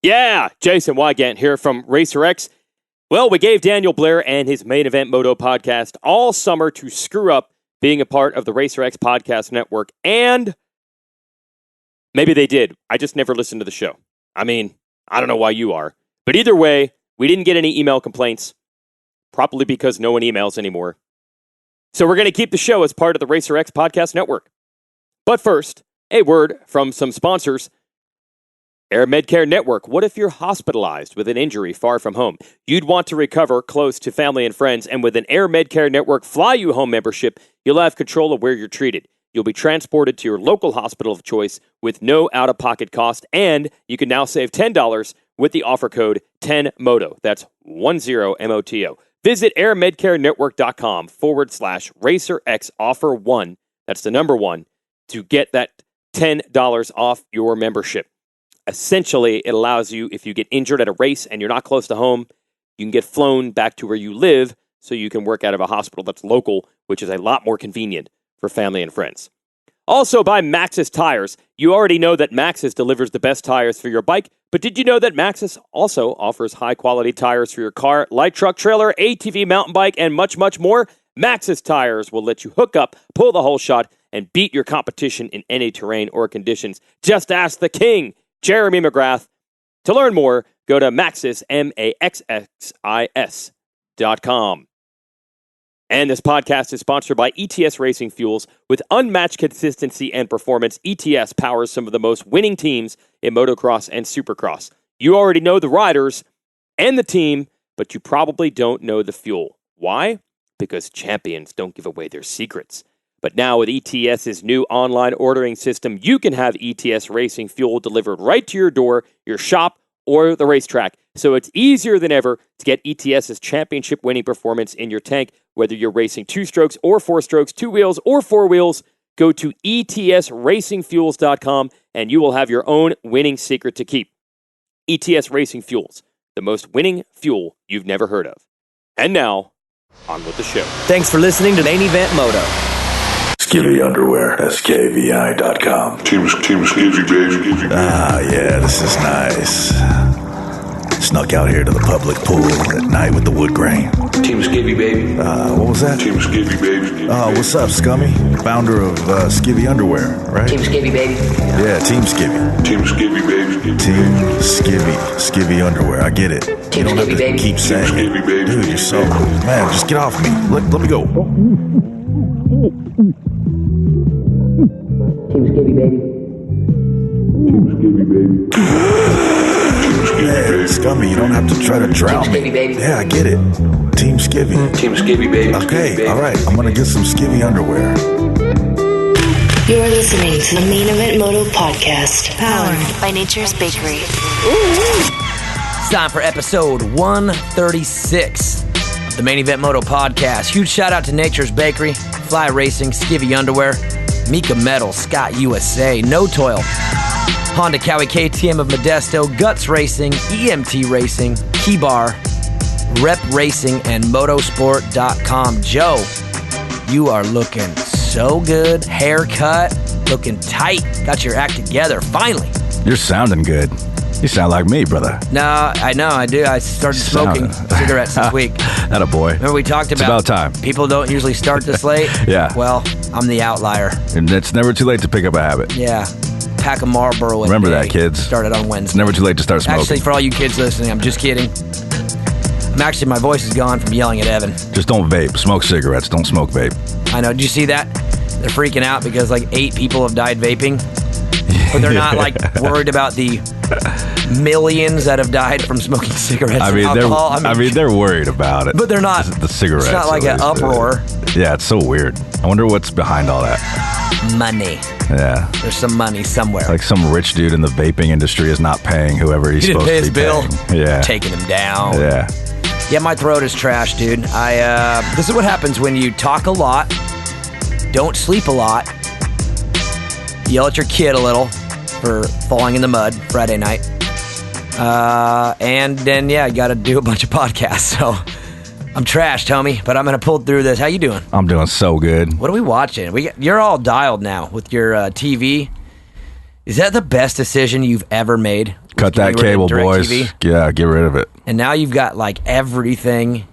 Yeah, Jason Wygant here from Racer X. Well, we gave Daniel Blair and his Main Event Moto podcast all summer to screw up being a part of the Racer X podcast network, and maybe they did. I just never listened to the show. I mean, I don't know why you are. But either way, we didn't get any email complaints, probably because no one emails anymore. So we're going to keep the show as part of the Racer X podcast network. But first, a word from some sponsors. Air Medcare Network. What if you're hospitalized with an injury far from home? You'd want to recover close to family and friends, and with an Air Medcare Network Fly You Home membership, you'll have control of where you're treated. You'll be transported to your local hospital of choice with no out-of-pocket cost, and you can now save $10 with the offer code 10MOTO. That's 10MOTO. Visit airmedcarenetwork.com/RacerXoffer1. That's the number 1 to get that $10 off your membership. Essentially, it allows you, if you get injured at a race and you're not close to home, you can get flown back to where you live so you can work out of a hospital that's local, which is a lot more convenient for family and friends. Also by Maxxis Tires. You already know that Maxxis delivers the best tires for your bike, but did you know that Maxxis also offers high-quality tires for your car, light truck, trailer, ATV, mountain bike, and much, much more? Maxxis Tires will let you hook up, pull the whole shot, and beat your competition in any terrain or conditions. Just ask the king, Jeremy McGrath. To learn more, go to Maxxis, MAXXIS.com. And this podcast is sponsored by ETS Racing Fuels. With unmatched consistency and performance, ETS powers some of the most winning teams in motocross and supercross. You already know the riders and the team, but you probably don't know the fuel. Why? Because champions don't give away their secrets. But now with ETS's new online ordering system, you can have ETS Racing Fuel delivered right to your door, your shop, or the racetrack. So it's easier than ever to get ETS's championship-winning performance in your tank, whether you're racing 2 strokes or 4 strokes, 2 wheels or 4 wheels. Go to ETSRacingFuels.com and you will have your own winning secret to keep. ETS Racing Fuels, the most winning fuel you've never heard of. And now, on with the show. Thanks for listening to Main Event Moto. Skivvy Underwear, SKVI.com. Team Skivvy, baby. Ah, yeah, this is nice. Snuck out here to the public pool at night with the wood grain. Team Skivvy, baby. What was that? Team Skivvy, baby. What's up, Scummy? Founder of Skivvy Underwear, right? Team Skivvy, baby. Yeah, Team Skivvy. Team Skivvy, baby. Team Skivvy. Skivvy Underwear, I get it. Team you don't Skivvy, have to baby. keep saying Team Skivvy, it. baby. Dude, you're so... Man, just get off me. Let me go. Team Skivvy, baby. Team Skivvy, baby. Man, Scummy, you don't have to try to drown Team me. Skivvy, baby. Yeah, I get it. Team Skivvy. Team Skivvy, baby. Okay, Skivvy, baby. all right. I'm going to get some Skivvy Underwear. You're listening to the Main Event Moto podcast, powered by Nature's Bakery. It's time for episode 136 of the Main Event Moto podcast. Huge shout out to Nature's Bakery, Fly Racing, Skivvy Underwear, Mika Metal, Scott USA, No Toil, Honda Cowie KTM of Modesto, Guts Racing, EMT Racing, Keybar, Rep Racing, and Motosport.com. Joe, you are looking so good. Haircut, looking tight. Got your act together, finally. You're sounding good. You sound like me, brother. No, I know, I do. I started smoking cigarettes this week. Atta boy. Remember we talked It's about time. People don't usually start this late? Yeah. Well, I'm the outlier. And it's never too late to pick up a habit. Yeah. Pack of Marlboro. Remember that, kids. Started on Wednesday. It's never too late to start smoking. Actually, for all you kids listening, I'm just kidding. My voice is gone from yelling at Evan. Just don't vape. Smoke cigarettes. Don't smoke vape. I know. Did you see that? They're freaking out because like 8 people have died vaping. But they're not like worried about the millions that have died from smoking cigarettes and alcohol. They're worried about it. But they're not. The cigarettes. It's not like an uproar. Yeah, it's so weird. I wonder what's behind all that. Money. Yeah. There's some money somewhere. Like some rich dude in the vaping industry is not paying whoever he's supposed to be bill. paying. Yeah. Taking him down. Yeah. Yeah, my throat is trash, dude. This is what happens when you talk a lot, don't sleep a lot, yell at your kid a little for falling in the mud Friday night, and then, I got to do a bunch of podcasts, so I'm trashed, homie, but I'm going to pull through this. How you doing? I'm doing so good. What are we watching? You're all dialed now with your TV. Is that the best decision you've ever made? Cut that cable, boys. Yeah, get rid of it. And now you've got like everything,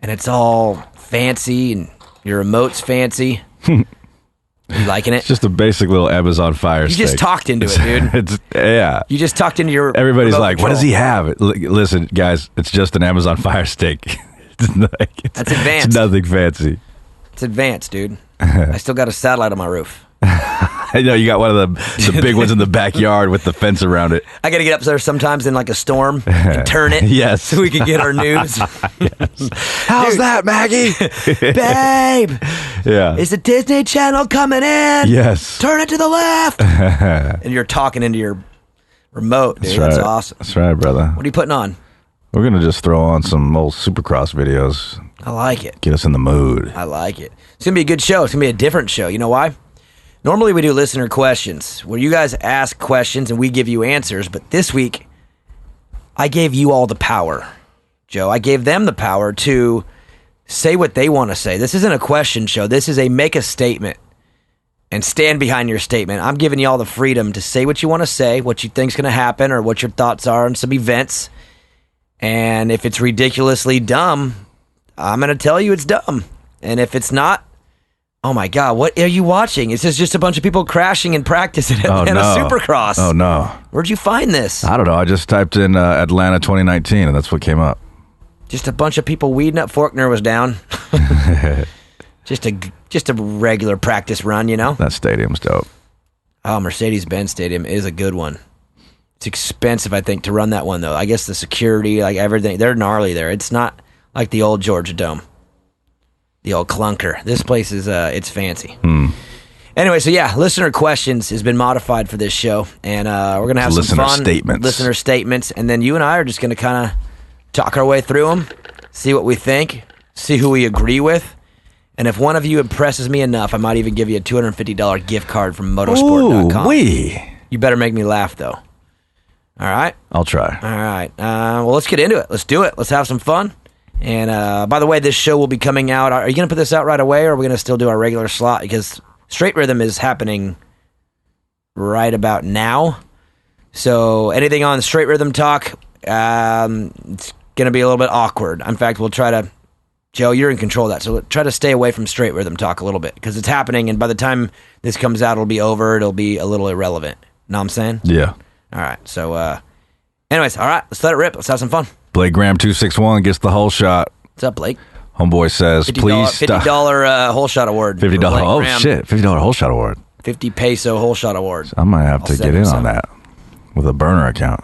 and it's all fancy, and your remote's fancy. You liking it? It's just a basic little Amazon Fire Stick. You just talked into it, dude. Yeah. You just talked into your Everybody's like, control. what does he have? Listen, guys, it's just an Amazon Fire Stick. That's advanced. It's nothing fancy. It's advanced, dude. I still got a satellite on my roof. I know you got one of the big ones in the backyard with the fence around it. I got to get up there sometimes in like a storm and turn it. Yes. So we can get our news. How's that, Maggie? Babe. Yeah. Is the Disney Channel coming in? Yes. Turn it to the left. And you're talking into your remote, dude. That's awesome. That's right, brother. What are you putting on? We're going to just throw on some old Supercross videos. I like it. Get us in the mood. I like it. It's going to be a good show. It's going to be a different show. You know why? Normally we do listener questions where you guys ask questions and we give you answers. But this week, I gave you all the power, Joe. I gave them the power to say what they want to say. This isn't a question show. This is a make a statement and stand behind your statement. I'm giving you all the freedom to say what you want to say, what you think's going to happen, or what your thoughts are on some events. And if it's ridiculously dumb, I'm going to tell you it's dumb. And if it's not, oh my God, what are you watching? It's just a bunch of people crashing in practice at Atlanta Supercross. Oh, no. Where'd you find this? I don't know. I just typed in Atlanta 2019, and that's what came up. Just a bunch of people weeding up. Faulkner was down. Just a regular practice run, you know? That stadium's dope. Oh, Mercedes-Benz Stadium is a good one. It's expensive, I think, to run that one, though. I guess the security, like everything, they're gnarly there. It's not like the old Georgia Dome. The old clunker. This place is, it's fancy. Anyway, so yeah, listener questions has been modified for this show, and we're going to have some fun listener statements, and then you and I are just going to kind of talk our way through them, see what we think, see who we agree with, and if one of you impresses me enough, I might even give you a $250 gift card from motosport.com. Ooh-wee. You better make me laugh, though. All right? I'll try. All right. Well, let's get into it. Let's do it. Let's have some fun. And by the way, this show will be coming out. Are you going to put this out right away, or are we going to still do our regular slot? Because Straight Rhythm is happening right about now. So anything on Straight Rhythm Talk, it's going to be a little bit awkward. In fact, we'll try to... Joe, you're in control of that, so try to stay away from Straight Rhythm Talk a little bit, because it's happening, and by the time this comes out, it'll be over. It'll be a little irrelevant. Know what I'm saying? Yeah. All right. So, anyways, all right, let's let it rip. Let's have some fun. Blake Graham 261 gets the whole shot. What's up, Blake? Homeboy says, please stop. $50 whole shot award. $50. Oh, shit. $50 whole shot award. 50 peso whole shot award. I might have to get in on that with a burner account.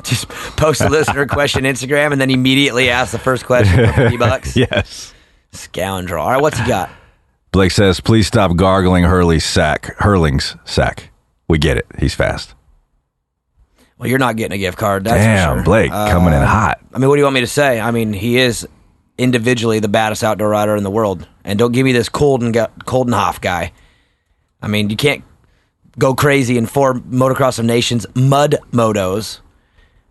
Just post a listener question Instagram and then immediately ask the first question for $50. Yes. Scoundrel. All right, what's he got? Blake says, please stop gargling Hurley's sack. We get it. He's fast. Well, you're not getting a gift card. That's Damn, for sure. Blake, coming in hot. I mean, what do you want me to say? I mean, he is individually the baddest outdoor rider in the world. And don't give me this Coldenhoff guy. I mean, you can't go crazy in 4 Motocross of Nations mud motos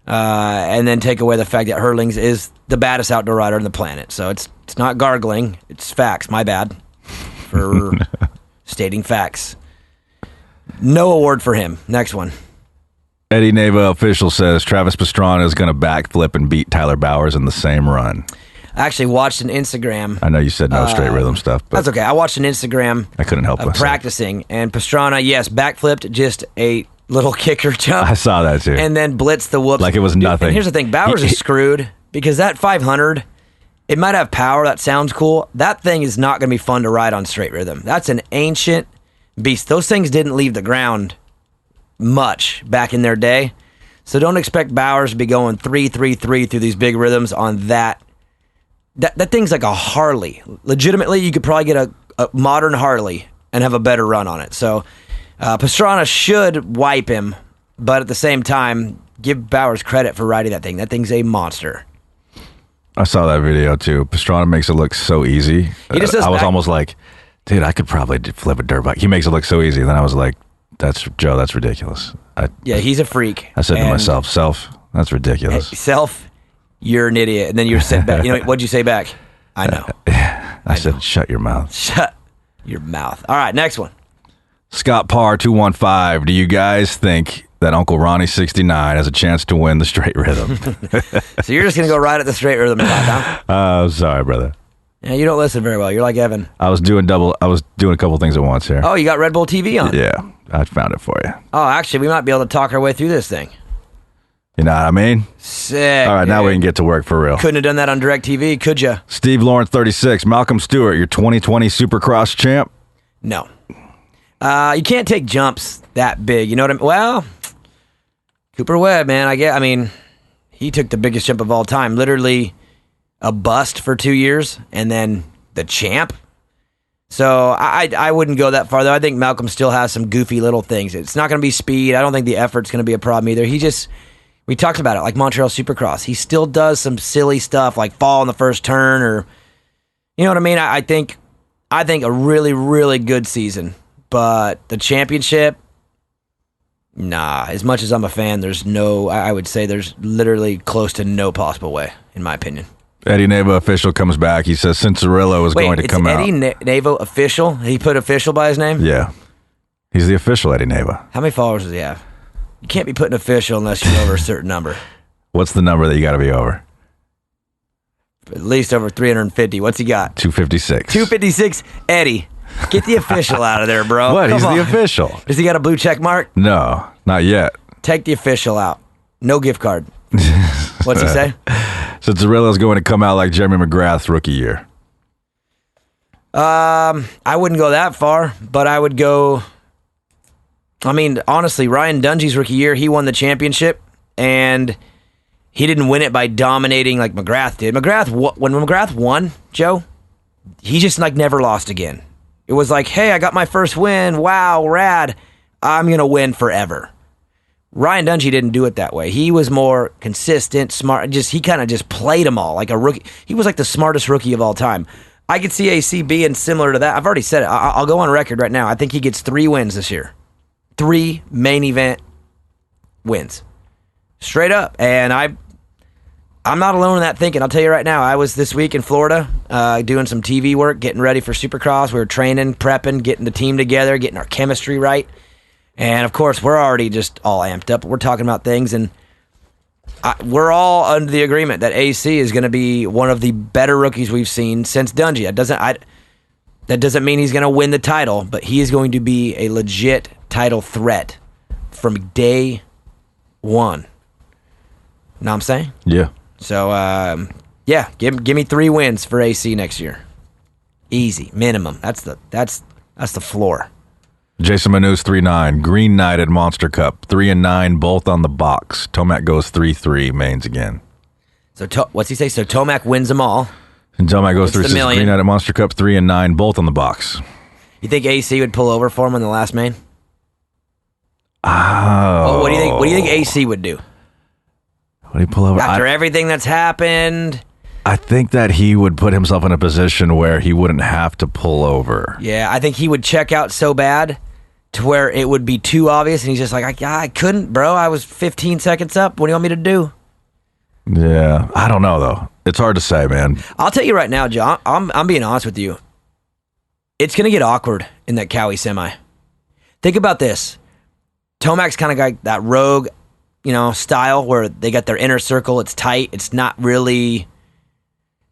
and then take away the fact that Hurlings is the baddest outdoor rider on the planet. So it's not gargling. It's facts. My bad for stating facts. No award for him. Next one. Eddie Neva official says Travis Pastrana is going to backflip and beat Tyler Bowers in the same run. I actually watched an Instagram. I know you said no straight rhythm stuff, but that's okay. I watched an Instagram. I couldn't help myself. Practicing, and Pastrana, yes, backflipped just a little kicker jump. I saw that too. And then blitzed the whoops. Like it was nothing. And here's the thing, Bowers is screwed because that 500, it might have power. That sounds cool. That thing is not going to be fun to ride on straight rhythm. That's an ancient beast. Those things didn't leave the ground much back in their day. So don't expect Bowers to be going 3-3-3 through these big rhythms on that. That thing's like a Harley. Legitimately, you could probably get a modern Harley and have a better run on it. So Pastrana should wipe him, but at the same time, give Bowers credit for riding that thing. That thing's a monster. I saw that video too. Pastrana makes it look so easy. He just I was almost like, dude, I could probably flip a dirt bike. He makes it look so easy. And then I was like, that's ridiculous. Yeah, he's a freak. I said to myself, that's ridiculous. Self, you're an idiot. And then you're sent back. You know, what'd you say back? I know. I said, shut your mouth. Shut your mouth. All right, next one. Scott Parr 215. Do you guys think that Uncle Ronnie 69 has a chance to win the straight rhythm. So you're just going to go right at the straight rhythm, huh? Sorry, brother. Yeah, you don't listen very well. You're like Evan. I was doing a couple things at once here. Oh, you got Red Bull TV on? Yeah, I found it for you. Oh, actually, we might be able to talk our way through this thing. You know what I mean? Sick. All right, now we can get to work for real. Couldn't have done that on DirecTV, could you? Steve Lawrence, 36. Malcolm Stewart, your 2020 Supercross champ? No. You can't take jumps that big. You know what I mean? Well, Cooper Webb, man, I mean, he took the biggest jump of all time. Literally a bust for 2 years, and then the champ. So I wouldn't go that far, though. I think Malcolm still has some goofy little things. It's not going to be speed. I don't think the effort's going to be a problem either. We talked about it, like Montreal Supercross. He still does some silly stuff, like fall in the first turn, or, you know what I mean? I think a really, really good season. But the championship, nah. As much as I'm a fan, I would say there's literally close to no possible way, in my opinion. Eddie Nava official comes back. He says Cincerillo is going to come out. Eddie Nava official? He put official by his name? Yeah. He's the official Eddie Nava. How many followers does he have? You can't be putting official unless you're over a certain number. What's the number that you got to be over? At least over 350. What's he got? 256. 256. Eddie, get the official out of there, bro. What? Come He's on. the official. Does he got a blue check mark? No, not yet. Take the official out. No gift card. What's he say? Cincerillo's going to come out like Jeremy McGrath's rookie year. I wouldn't go that far, but I would go... I mean, honestly, Ryan Dungey's rookie year, he won the championship, and he didn't win it by dominating like McGrath did. When McGrath won, Joe, he just like never lost again. It was like, hey, I got my first win. Wow, rad. I'm going to win forever. Ryan Dungey didn't do it that way. He was more consistent, smart. He kind of just played them all like a rookie. He was like the smartest rookie of all time. I could see AC being similar to that. I've already said it. I'll go on record right now. I think he gets 3 wins this year. 3 main event wins. Straight up. And I'm not alone in that thinking. I'll tell you right now, I was this week in Florida doing some TV work, getting ready for Supercross. We were training, prepping, getting the team together, getting our chemistry right. And, of course, we're already just all amped up. We're talking about things, and we're all under the agreement that AC is going to be one of the better rookies we've seen since Dungey. That doesn't mean he's going to win the title, but he is going to be a legit title threat from day one. Know what I'm saying? Yeah. So, yeah, give me 3 wins for AC next year. Easy, minimum. That's the floor. Jason Manus 3-9. Green Knight at Monster Cup 3-9, both on the box. Tomac goes 3-3, mains again. So what's he say? So Tomac wins them all. And Tomac goes through $1 million. Green Knight at Monster Cup 3-9, both on the box. You think AC would pull over for him in the last main? Oh. What do you think? What do you think AC would do What do you pull over? after everything that's happened? I think that he would put himself in a position where he wouldn't have to pull over. Yeah, I think he would check out so bad to where it would be too obvious, and he's just like, I couldn't, bro. I was 15 seconds up. What do you want me to do? Yeah, I don't know though. It's hard to say, man. I'll tell you right now, Joe. I'm being honest with you. It's gonna get awkward in that Cowie semi. Think about this. Tomac's kind of got that rogue, style where they got their inner circle. It's tight. It's not really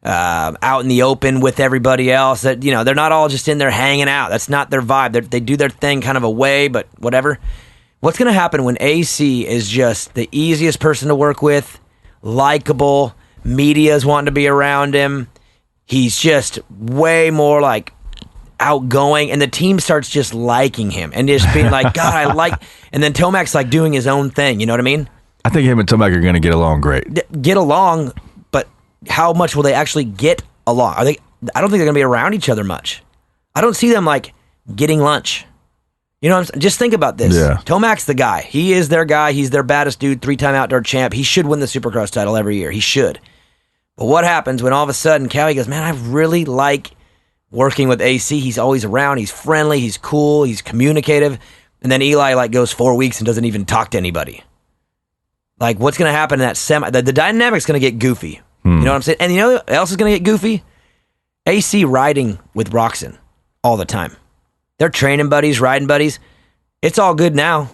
out in the open with everybody else. That they're not all just in there hanging out. That's not their vibe. They do their thing kind of away, but whatever. What's going to happen when AC is just the easiest person to work with, likable, media's wanting to be around him. He's just way more like outgoing, and the team starts just liking him and just being like, God, I like. And then Tomac's like doing his own thing. You know what I mean? I think him and Tomac are going to get along great. Get along, but how much will they actually get along? I don't think they're going to be around each other much. I don't see them like getting lunch. You know what I'm saying? Just think about this. Yeah. Tomac's the guy. He is their guy. He's their baddest dude, 3-time outdoor champ. He should win the Supercross title every year. He should. But what happens when all of a sudden Cowie goes, man, I really like working with AC. He's always around. He's friendly. He's cool. He's communicative. And then Eli goes 4 weeks and doesn't even talk to anybody. Like, what's going to happen in that semi? The dynamic's going to get goofy. You know what I'm saying? And you know what else is going to get goofy? AC riding with Roxon all the time. They're training buddies, riding buddies. It's all good now.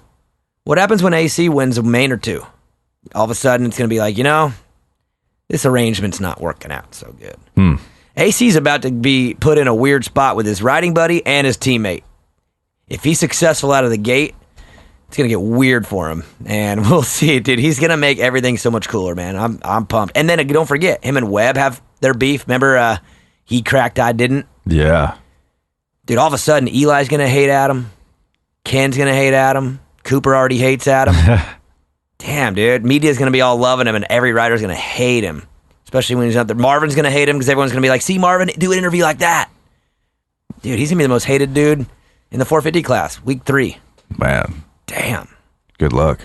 What happens when AC wins a main or two? All of a sudden, it's going to be like, this arrangement's not working out so good. AC's about to be put in a weird spot with his riding buddy and his teammate. If he's successful out of the gate, it's going to get weird for him. And we'll see, dude. He's going to make everything so much cooler, man. I'm pumped. And then don't forget, him and Webb have their beef. Remember, he cracked, I didn't? Yeah. Dude, all of a sudden, Eli's going to hate Adam. Ken's going to hate Adam. Cooper already hates Adam. Damn, dude. Media's going to be all loving him, and every rider's going to hate him. Especially when he's out there. Marvin's going to hate him because everyone's going to be like, see, Marvin, do an interview like that. Dude, he's going to be the most hated dude in the 450 class, week 3. Man. Damn. Good luck.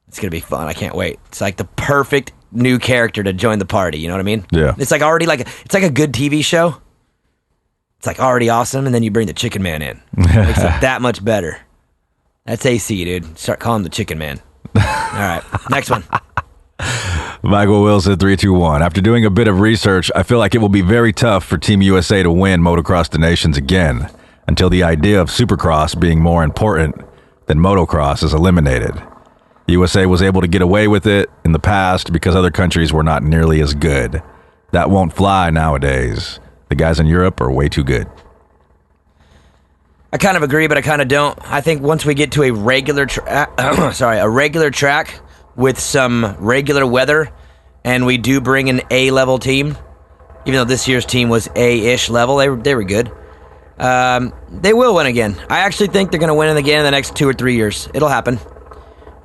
It's going to be fun. I can't wait. It's like the perfect new character to join the party. You know what I mean? Yeah. It's like already it's like a good TV show. It's like already awesome, and then you bring the Chicken Man in. Makes it that much better. That's AC, dude. Start calling him the Chicken Man. All right. Next one. Michael Wilson, 321. After doing a bit of research, I feel like it will be very tough for Team USA to win Motocross the Nations again until the idea of Supercross being more important than motocross is eliminated. USA was able to get away with it in the past because other countries were not nearly as good. That won't fly nowadays. The guys in Europe are way too good. I kind of agree, but I kind of don't. I think once we get to a regular track with some regular weather, and we do bring an A-level team, even though this year's team was A-ish level, they were good. They will win again. I actually think they're going to win again in the next 2 or 3 years. It'll happen.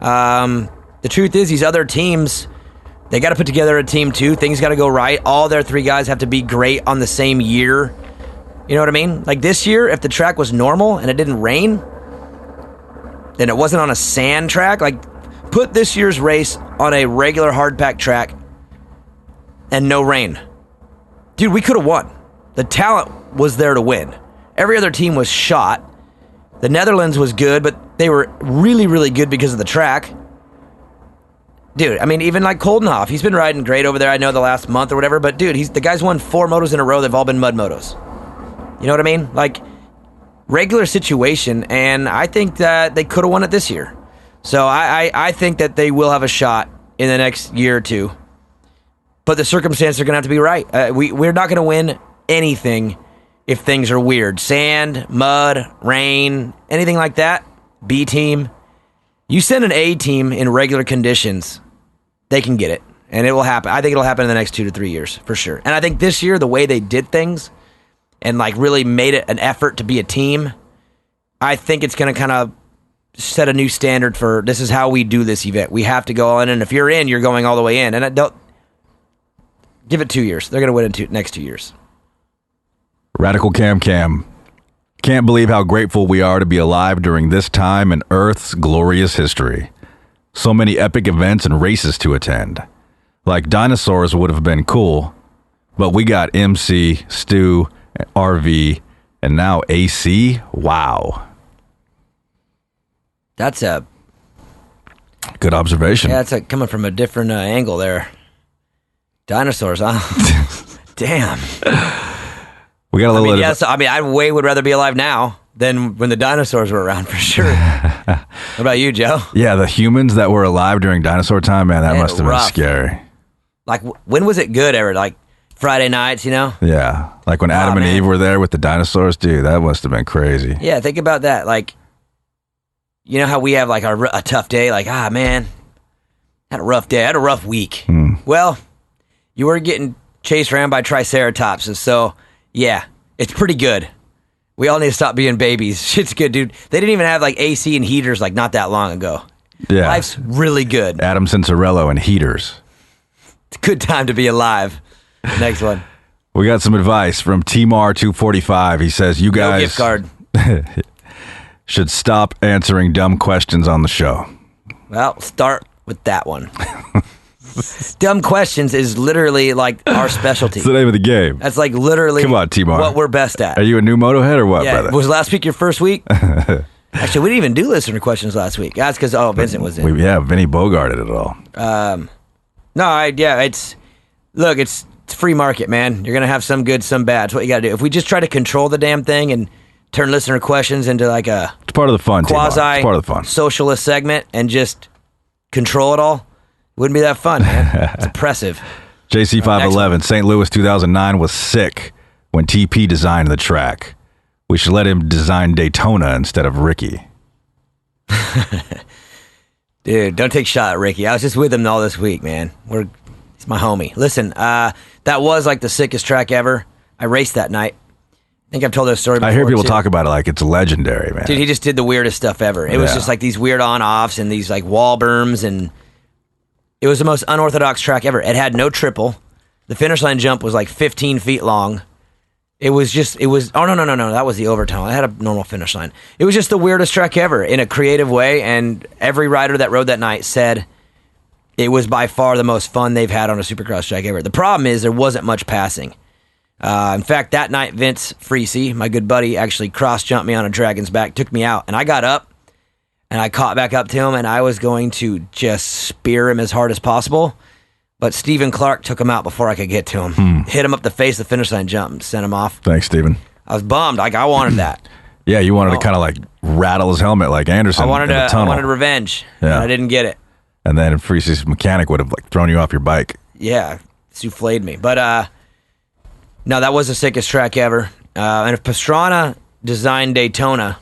The truth is, these other teams, they got to put together a team too. Things got to go right. All their 3 guys have to be great on the same year. You know what I mean? Like this year, if the track was normal and it didn't rain, then it wasn't on a sand track. Like, put this year's race on a regular hard pack track and no rain. Dude, we could have won. The talent was there to win. Every other team was shot. The Netherlands was good, but they were really, really good because of the track. Dude, I mean, even like Koldenhoff, he's been riding great over there, I know, the last month or whatever, but dude, the guy's won 4 motos in a row. They've all been mud motos. You know what I mean? Like, regular situation, and I think that they could have won it this year. So I think that they will have a shot in the next year or two. But the circumstances are going to have to be right. We're not going to win anything if things are weird. Sand, mud, rain, anything like that. B team. You send an A team in regular conditions, they can get it. And it will happen. I think it'll happen in the next 2 to 3 years, for sure. And I think this year, the way they did things and like really made it an effort to be a team, I think it's going to kind of set a new standard for this is how we do this event. We have to go all in, and if you're in, you're going all the way in. And don't give it 2 years. They're going to win in next 2 years. Radical Cam. Can't believe how grateful we are to be alive during this time in Earth's glorious history. So many epic events and races to attend. Like dinosaurs would have been cool, but we got MC, Stu, RV, and now AC. Wow. That's a good observation. Yeah, that's coming from a different angle there. Dinosaurs, huh? Damn. We got a little. I way would rather be alive now than when the dinosaurs were around, for sure. What about you, Joe? Yeah, the humans that were alive during dinosaur time, man, that must have been scary. Like, when was it good ever? Like Friday nights, you know? Yeah, like when Adam and Eve were there with the dinosaurs, dude. That must have been crazy. Yeah, think about that. Like, you know how we have like a tough day? Like, man, had a rough day. I had a rough week. Well, you were getting chased around by triceratops, and so, yeah, it's pretty good. We all need to stop being babies. Shit's good, dude. They didn't even have like AC and heaters like not that long ago. Yeah. Life's really good. Adam Cincerello and heaters. It's a good time to be alive. Next one. We got some advice from Tmar245. He says, you guys... No gift card. should stop answering dumb questions on the show. Well, start with that one. Dumb questions is literally like our specialty. It's the name of the game. That's like literally Come on, T-Mar. what we're best at. Are you a new Motohead or what, brother? Was last week your first week? Actually, we didn't even do listener questions last week. That's because, Vincent was in. Vinny bogarted it all. It's free market, man. You're going to have some good, some bad. That's what you got to do. If we just try to control the damn thing and turn listener questions into like a It's part of the fun, T-Bone. It's part of the fun. Socialist segment and just control it all. Wouldn't be that fun, man. It's oppressive. JC511, St. Louis 2009 was sick when TP designed the track. We should let him design Daytona instead of Ricky. Dude, don't take a shot at Ricky. I was just with him all this week, man. He's my homie. Listen, that was like the sickest track ever. I raced that night. I think I've told this story before. I hear people too. talk about it like it's legendary, man. Dude, he just did the weirdest stuff ever. It was just like these weird on-offs and these like wall berms, and it was the most unorthodox track ever. It had no triple. The finish line jump was like 15 feet long. Oh, no. That was the overtime. I had a normal finish line. It was just the weirdest track ever in a creative way, and every rider that rode that night said it was by far the most fun they've had on a Supercross track ever. The problem is there wasn't much passing. In fact, that night, Vince Freese, my good buddy, actually cross-jumped me on a dragon's back, took me out, and I got up, and I caught back up to him, and I was going to just spear him as hard as possible. But Stephen Clark took him out before I could get to him. Hit him up the face, the finish line jump, and sent him off. Thanks, Steven. I was bummed. Like, I wanted that. Yeah, you wanted to kind of like rattle his helmet like Anderson in the tunnel. I wanted revenge. Yeah. And I didn't get it. And then Freese's mechanic would have like thrown you off your bike. Yeah, souffled me. But no, that was the sickest track ever. And if Pastrana designed Daytona,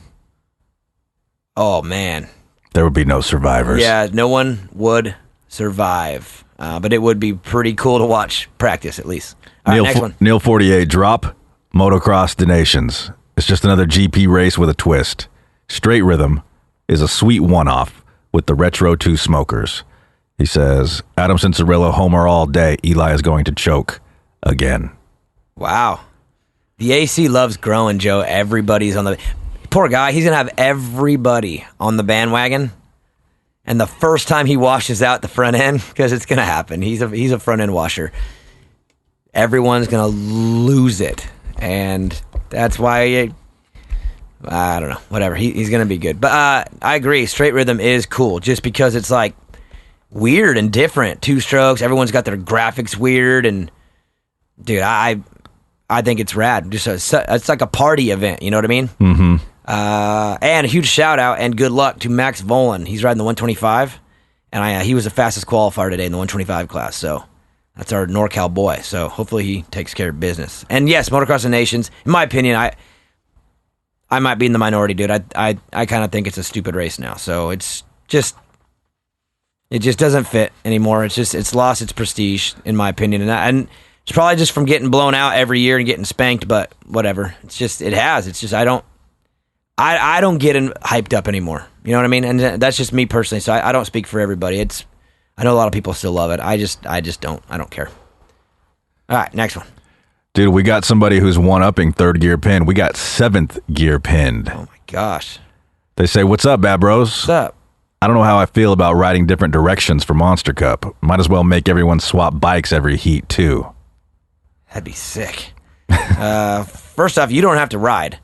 oh man, there would be no survivors. Yeah, no one would survive. But it would be pretty cool to watch practice, at least. All right, next one. Neil 48, drop Motocross the Nations. It's just another GP race with a twist. Straight Rhythm is a sweet one-off with the Retro 2 smokers. He says, Adam Cincerillo, homer all day. Eli is going to choke again. Wow. The AC loves growing, Joe. Everybody's on the... Poor guy, he's going to have everybody on the bandwagon. And the first time he washes out the front end, because it's going to happen, he's a front end washer, everyone's going to lose it. And that's why, I don't know, whatever. He's going to be good. But I agree, Straight Rhythm is cool, just because it's like weird and different. Two strokes, everyone's got their graphics weird. And, dude, I think it's rad. It's like a party event, you know what I mean? Mm-hmm. And a huge shout out and good luck to Max Volan. He's riding the 125, and he was the fastest qualifier today in the 125 class. So that's our NorCal boy. So hopefully he takes care of business. And yes, Motocross of Nations. In my opinion, I might be in the minority, dude. I kind of think it's a stupid race now. So it just doesn't fit anymore. It's lost its prestige, in my opinion, and it's probably just from getting blown out every year and getting spanked. But whatever. I don't get hyped up anymore. You know what I mean? And that's just me personally. So I don't speak for everybody. I know a lot of people still love it. I just don't. I don't care. All right, next one. Dude, we got somebody who's one-upping third gear pin. We got seventh gear pinned. Oh my gosh. They say, what's up, Bad Bros? What's up? I don't know how I feel about riding different directions for Monster Cup. Might as well make everyone swap bikes every heat, too. That'd be sick. First off, you don't have to ride.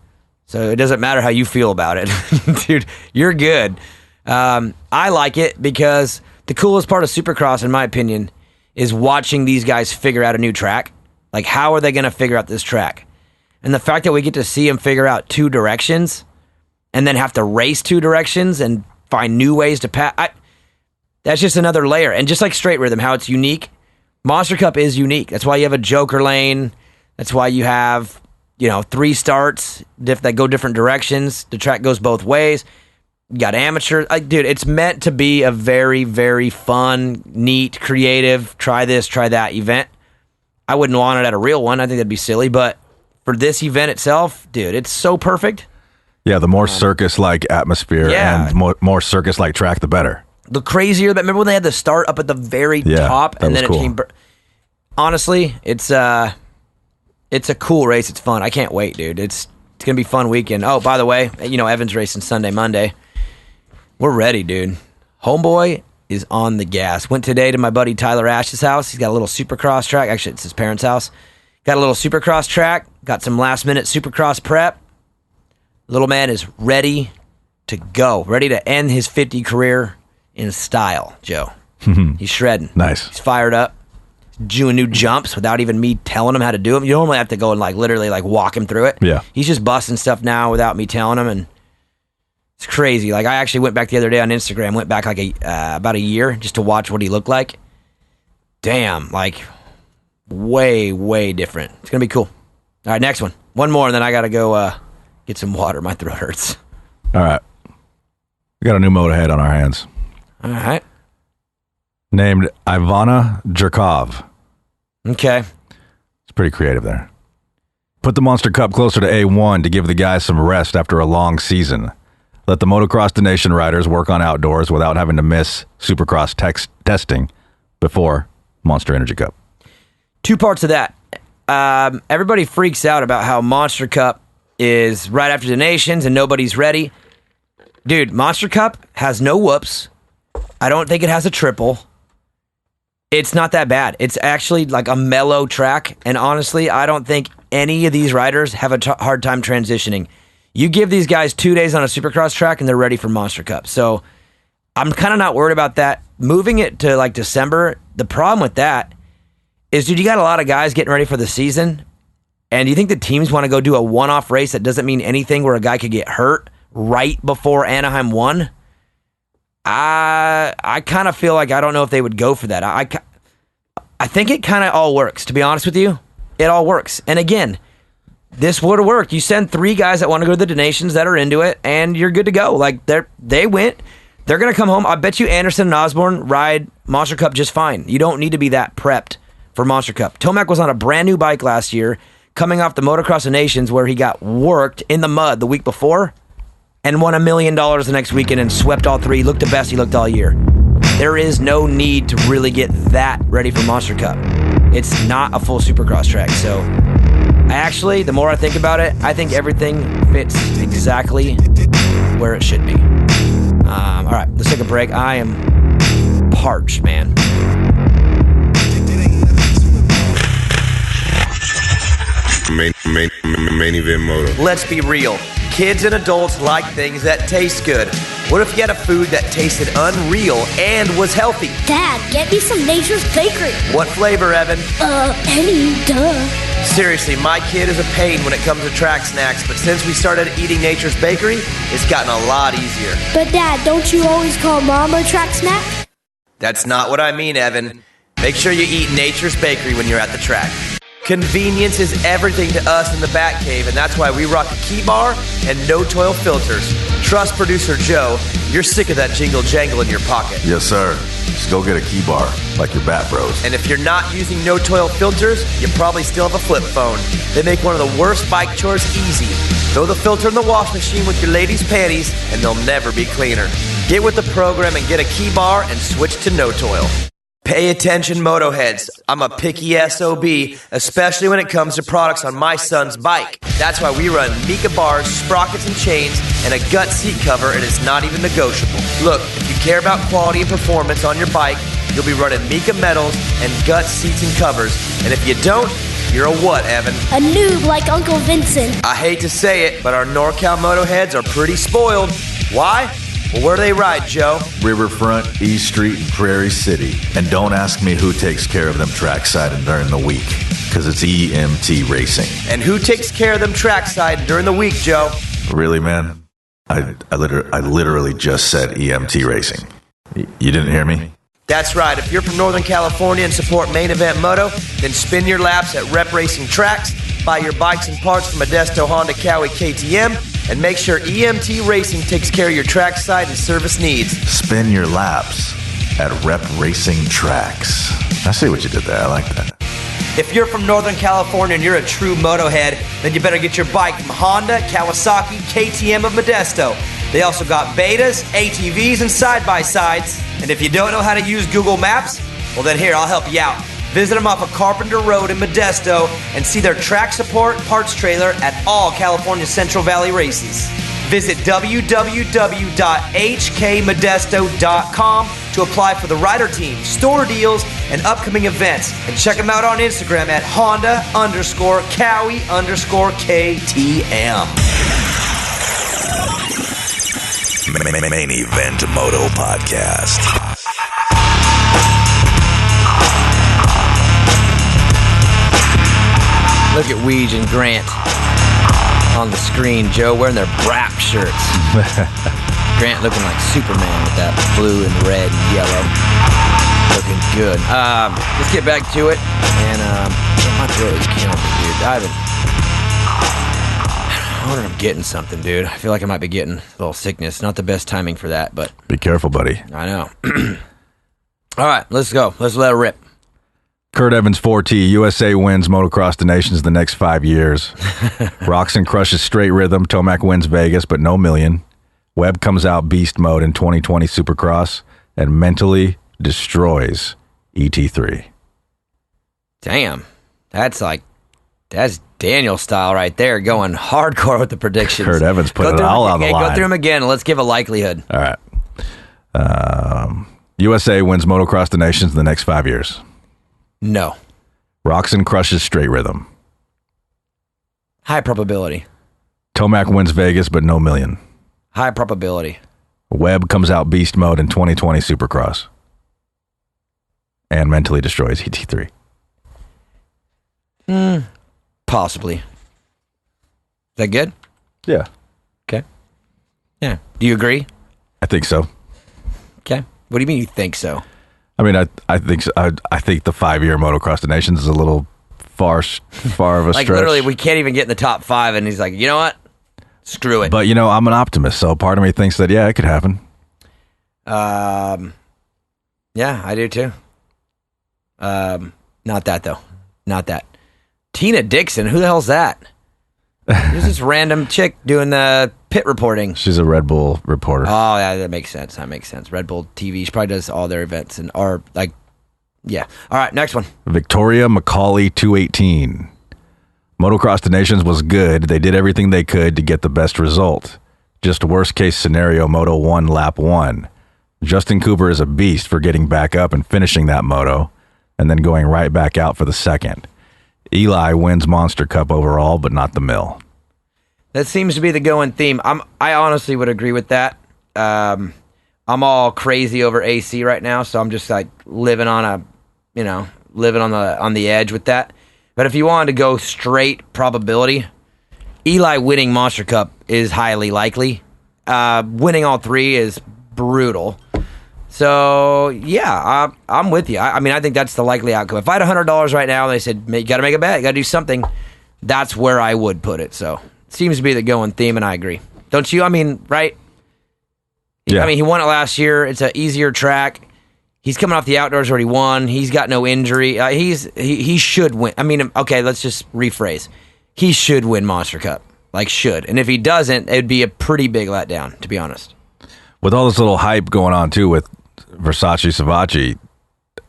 So it doesn't matter how you feel about it. Dude, you're good. I like it because the coolest part of Supercross, in my opinion, is watching these guys figure out a new track. Like, how are they going to figure out this track? And the fact that we get to see them figure out two directions and then have to race two directions and find new ways to pass, that's just another layer. And just like Straight Rhythm, how it's unique, Monster Cup is unique. That's why you have a Joker lane. That's why you have... 3 starts that go different directions. The track goes both ways. You got amateurs. Dude, it's meant to be a very, very fun, neat, creative, try this, try that event. I wouldn't want it at a real one. I think that'd be silly. But for this event itself, dude, it's so perfect. Yeah, the more circus-like atmosphere and more circus-like track, the better. The crazier, remember when they had the start up at the very top? And then it came... Honestly, it's a cool race. It's fun. I can't wait, dude. It's going to be a fun weekend. Oh, by the way, Evan's racing Sunday, Monday. We're ready, dude. Homeboy is on the gas. Went today to my buddy Tyler Ash's house. He's got a little Supercross track. Actually, it's his parents' house. Got a little Supercross track. Got some last-minute Supercross prep. Little man is ready to go. Ready to end his 50 career in style, Joe. He's shredding. Nice. He's fired up. doing new jumps without even me telling him how to do them. You normally have to go and literally walk him through it. Yeah. He's just busting stuff now without me telling him, and it's crazy. I actually went back the other day on Instagram, went back about a year just to watch what he looked like. Damn, way, way different. It's going to be cool. All right, next one. One more, and then I got to go get some water. My throat hurts. All right. We got a new Motohead on our hands. All right. Named Ivana Jerkov. Okay. It's pretty creative there. Put the Monster Cup closer to A1 to give the guys some rest after a long season. Let the Motocross the Nation riders work on outdoors without having to miss Supercross testing before Monster Energy Cup. Two parts of that. Everybody freaks out about how Monster Cup is right after the Nations and nobody's ready. Dude, Monster Cup has no whoops. I don't think it has a triple. It's not that bad. It's actually a mellow track, and honestly, I don't think any of these riders have a hard time transitioning. You give these guys 2 days on a Supercross track, and they're ready for Monster Cup. So I'm kind of not worried about that. Moving it to December, the problem with that is, dude, you got a lot of guys getting ready for the season, and you think the teams want to go do a one-off race that doesn't mean anything where a guy could get hurt right before Anaheim 1? I kind of feel I don't know if they would go for that. I think it kind of all works, to be honest with you. It all works. And again, this would have worked. You send 3 guys that want to go to the Nations that are into it, and you're good to go. They went. They're going to come home. I bet you Anderson and Osborne ride Monster Cup just fine. You don't need to be that prepped for Monster Cup. Tomac was on a brand new bike last year, coming off the Motocross of Nations where he got worked in the mud the week before and won $1 million the next weekend and swept all 3. Looked the best he looked all year. There is no need to really get that ready for Monster Cup. It's not a full Supercross track. So actually, the more I think about it, I think everything fits exactly where it should be. All right, let's take a break. I am parched, man. Main event moto. Let's be real. Kids and adults like things that taste good. What if you had a food that tasted unreal and was healthy? Dad, get me some Nature's Bakery. What flavor, Evan? Any, duh. Seriously, my kid is a pain when it comes to track snacks, but since we started eating Nature's Bakery, it's gotten a lot easier. But Dad, don't you always call Mom a track snack? That's not what I mean, Evan. Make sure you eat Nature's Bakery when you're at the track. Convenience is everything to us in the Batcave, and that's why we rock a key bar and no toil filters. Trust producer Joe, you're sick of that jingle jangle in your pocket. Yes, sir. Just go get a key bar, like your Bat Bros. And if you're not using no toil filters, you probably still have a flip phone. They make one of the worst bike chores easy. Throw the filter in the wash machine with your ladies' panties, and they'll never be cleaner. Get with the program and get a key bar and switch to no toil. Pay attention, Motoheads. I'm a picky SOB, especially when it comes to products on my son's bike. That's why we run Mika bars, sprockets and chains, and a gut seat cover, and it's not even negotiable. Look, if you care about quality and performance on your bike, you'll be running Mika metals and gut seats and covers. And if you don't, you're a what, Evan? A noob like Uncle Vincent. I hate to say it, but our NorCal Motoheads are pretty spoiled. Why? Well, where do they ride, Joe? Riverfront, East Street, and Prairie City. And don't ask me who takes care of them trackside and during the week, because it's EMT Racing. And who takes care of them trackside during the week, Joe? Really, man? I literally just said EMT Racing. You didn't hear me? That's right. If you're from Northern California and support Main Event Moto, then spin your laps at Rep Racing Tracks, buy your bikes and parts from Modesto, Honda, Cowie, KTM, and make sure EMT Racing takes care of your trackside and service needs. Spin your laps at Rep Racing Tracks. I see what you did there. I like that. If you're from Northern California and you're a true Motohead, then you better get your bike from Honda, Kawasaki, KTM of Modesto. They also got betas, ATVs, and side-by-sides. And if you don't know how to use Google Maps, well then here, I'll help you out. Visit them off of Carpenter Road in Modesto and see their track support parts trailer at all California Central Valley races. Visit www.hkmodesto.com to apply for the rider team, store deals, and upcoming events. And check them out on Instagram at Honda_Cowie_KTM. Main Event Moto Podcast. Look at Weege and Grant on the screen. Joe wearing their Brap shirts. Grant looking like Superman with that blue and red and yellow. Looking good. Let's get back to it. And I'm really killing me, dude. I wonder if I'm getting something, dude. I feel like I might be getting a little sickness. Not the best timing for that, but Be careful, buddy. I know. All right, let's go. Let's let it rip. Kurt Evans 4T, USA wins Motocross the Nations the next 5 years. Roxon crushes straight rhythm. Tomac wins Vegas, but no million. Webb comes out beast mode in 2020 Supercross and mentally destroys ET3. Damn. That's Daniel style right there, going hardcore with the predictions. Kurt Evans put it all on the line. Go through them again. Let's give a likelihood. All right. USA wins Motocross the Nations the next 5 years. No. Roxon crushes straight rhythm. High probability. Tomac wins Vegas, but no million. High probability. Webb comes out beast mode in 2020 Supercross and mentally destroys ET3. Possibly. Is that good? Yeah, Okay. Yeah. Do you agree? I think so. Okay. What do you mean you think so? I mean, I think so. I think the 5-year Motocross the Nations is a little far of a Like, stretch. literally, we can't even get in the top 5, and he's like, you know what? Screw it. But, I'm an optimist, so part of me thinks that, yeah, it could happen. Yeah, I do too. Not that, though. Not that. Tina Dixon, who the hell's that? Who's this random chick doing the pit reporting? She's a Red Bull reporter. Oh, yeah, that makes sense. Red Bull TV. She probably does all their events yeah. All right, next one. Victoria McCauley 218. Motocross the Nations was good. They did everything they could to get the best result. Just worst case scenario, Moto won lap 1. Justin Cooper is a beast for getting back up and finishing that moto and then going right back out for the second. Eli wins Monster Cup overall, but not the mill. That seems to be the going theme. I honestly would agree with that. I'm all crazy over AC right now, so I'm just like living on the edge with that. But if you wanted to go straight probability, Eli winning Monster Cup is highly likely. Winning all 3 is brutal. So, yeah, I'm with you. I mean, I think that's the likely outcome. If I had $100 right now and they said, you got to make a bet, you got to do something, that's where I would put it. So, it seems to be the going theme, and I agree. Don't you? I mean, right? Yeah. I mean, he won it last year. It's an easier track. He's coming off the outdoors where he won. He's got no injury. He should win. I mean, okay, let's just rephrase. He should win Monster Cup. Like, should. And if he doesn't, it'd be a pretty big letdown, to be honest. With all this little hype going on, too, with Versace Savacci,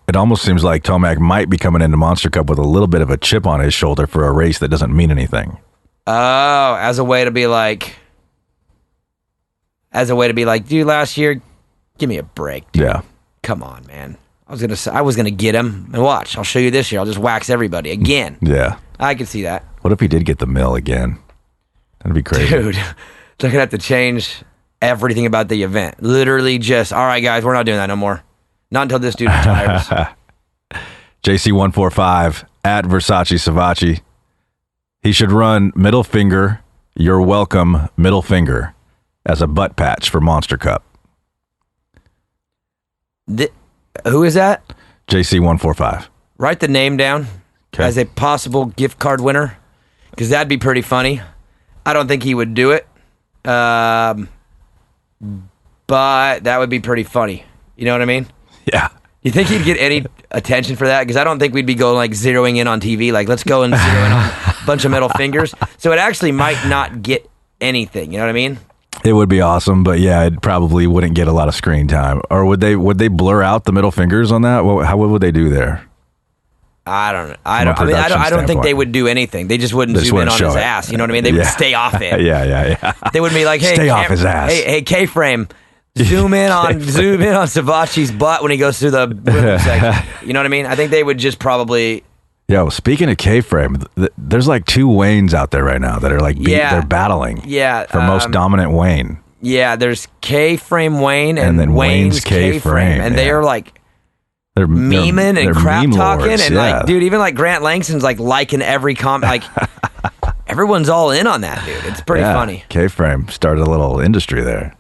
it almost seems like Tomac might be coming into Monster Cup with a little bit of a chip on his shoulder for a race that doesn't mean anything. Oh, as a way to be like, dude, last year, give me a break, dude. Yeah. Come on, man. I was gonna get him, and watch. I'll show you this year. I'll just wax everybody again. Yeah. I can see that. What if he did get the mill again? That'd be crazy. Dude, they're gonna have to change everything about the event. Literally just, all right, guys, we're not doing that no more. Not until this dude retires. JC145 at Versace Savacci. He should run middle finger, you're welcome, middle finger as a butt patch for Monster Cup. Who is that? JC145. Write the name down as a possible gift card winner, because that'd be pretty funny. I don't think he would do it. But that would be pretty funny. You know what I mean? Yeah. You think he'd get any attention for that? Because I don't think we'd be going like zeroing in on TV. Like, let's go and zero in on a bunch of middle fingers. So it actually might not get anything. You know what I mean? It would be awesome, but yeah, it probably wouldn't get a lot of screen time. Or would they blur out the middle fingers on that? What would they do there? I don't know. I don't think they would do anything. They just wouldn't zoom in on his ass. You know what I mean? They would stay off it. Yeah. They wouldn't be like, hey, stay off his ass. Hey, K-frame. Zoom in on Savacci's butt when he goes through the room section. You know what I mean? I think they would just probably. Yo, speaking of K-frame, there's like 2 Waynes out there right now that are like they're battling. Yeah, for most dominant Wayne. Yeah, there's K-frame Wayne and then Wayne's K-frame, and they are like They're memeing and crap meme talking, lords, and yeah. like, dude, even like Grant Langston's like liking every comment. Like, everyone's all in on that, dude. It's pretty funny. K-Frame started a little industry there.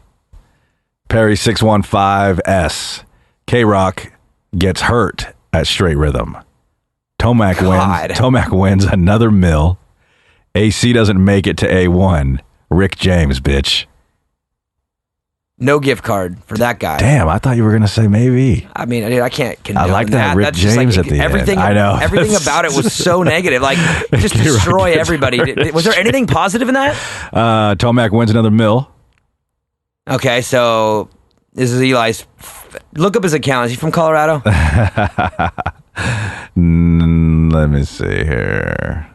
Perry 615S. K-Rock gets hurt at Straight Rhythm. Tomac wins another mill. AC doesn't make it to A1. Rick James, bitch. No gift card for that guy. Damn, I thought you were going to say maybe. I mean, dude, I can't condone I like that Rick That's just James like, at the everything, end. I know. Everything about it was so negative. Like, just destroy everybody. Was there anything positive in that? Tomac wins another mill. Okay, so this is Eli's. Look up his account. Is he from Colorado? Let me see here.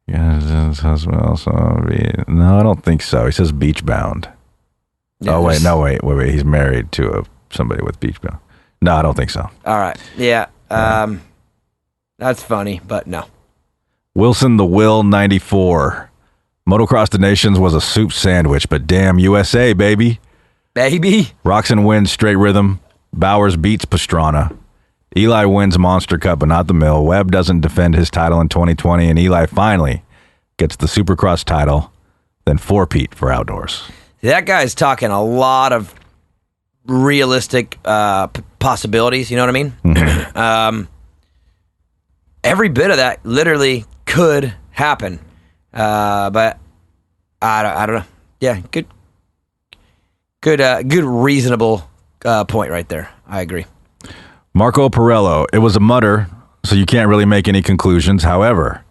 No, I don't think so. He says beach bound. Yeah, Oh, wait. He's married to somebody with beach bound. No, I don't think so. All right. Yeah. That's funny, but no. Wilson the Will 94. Motocross the Nations was a soup sandwich, but damn USA, baby. Baby. Roxon wins Straight Rhythm. Bowers beats Pastrana. Eli wins Monster Cup, but not the mill. Webb doesn't defend his title in 2020, and Eli finally gets the Supercross title, then four-peat for outdoors. That guy's talking a lot of realistic possibilities, you know what I mean? Mm-hmm. Every bit of that literally could happen. But I don't know. Yeah, good reasonable point right there. I agree. Marco Pirello, it was a mutter, so you can't really make any conclusions. However,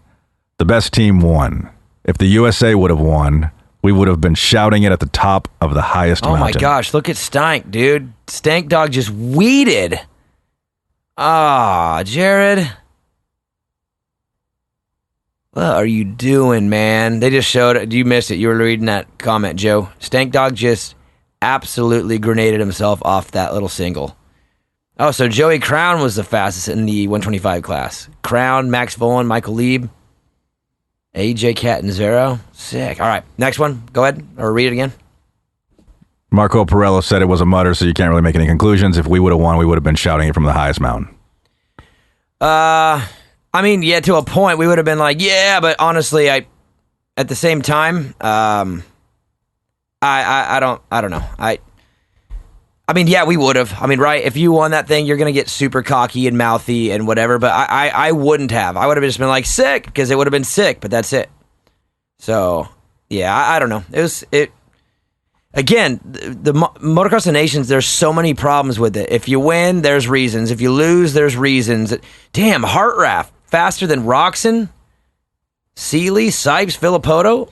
the best team won. If the USA would have won, we would have been shouting it at the top of the highest mountain. Oh my gosh, look at Stank, dude. Stank Dog just weeded. Ah, Jared. What are you doing, man? They just showed it. You missed it. You were reading that comment, Joe. Stank Dog just absolutely grenaded himself off that little single. Oh, so Joey Crown was the fastest in the 125 class. Crown, Max Volan, Michael Lieb, AJ Catanzaro. Sick. All right, next one. Go ahead, or read it again. Marco Pirello said it was a mutter, so you can't really make any conclusions. If we would have won, we would have been shouting it from the highest mountain. I mean, yeah, to a point, we would have been like, yeah, but honestly, at the same time, I don't know. I mean, yeah, we would have. I mean, right? If you won that thing, you're going to get super cocky and mouthy and whatever, but I wouldn't have. I would have just been like, sick, because it would have been sick, but that's it. So, yeah, I don't know. Again, the Motocross of the Nations, there's so many problems with it. If you win, there's reasons. If you lose, there's reasons. Damn, Hartraff, faster than Roxon, Seeley, Sipes, Filippoto,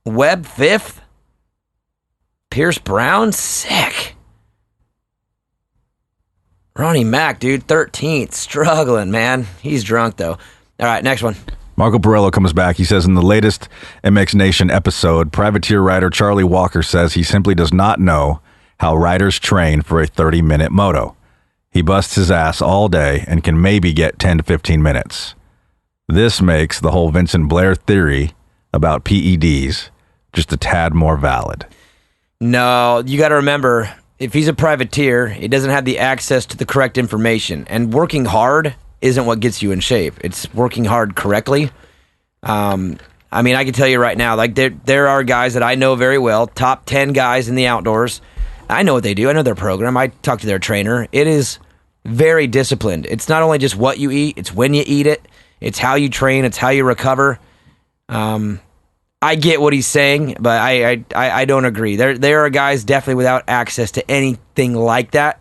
Webb, 5th, Pierce Brown, sick. Ronnie Mack, dude, 13th, struggling, man. He's drunk, though. All right, next one. Marco Pirello comes back. He says in the latest MX Nation episode, privateer rider Charlie Walker says he simply does not know how riders train for a 30-minute moto. He busts his ass all day and can maybe get 10 to 15 minutes. This makes the whole Vincent Blair theory about PEDs just a tad more valid. No, you got to remember, if he's a privateer, he doesn't have the access to the correct information. And working hard isn't what gets you in shape. It's working hard correctly. I mean, I can tell you right now, like there are guys that I know very well, top 10 guys in the outdoors. I know what they do. I know their program. I talk to their trainer. It is very disciplined. It's not only just what you eat, it's when you eat it. It's how you train. It's how you recover. I get what he's saying, but I don't agree. There are guys definitely without access to anything like that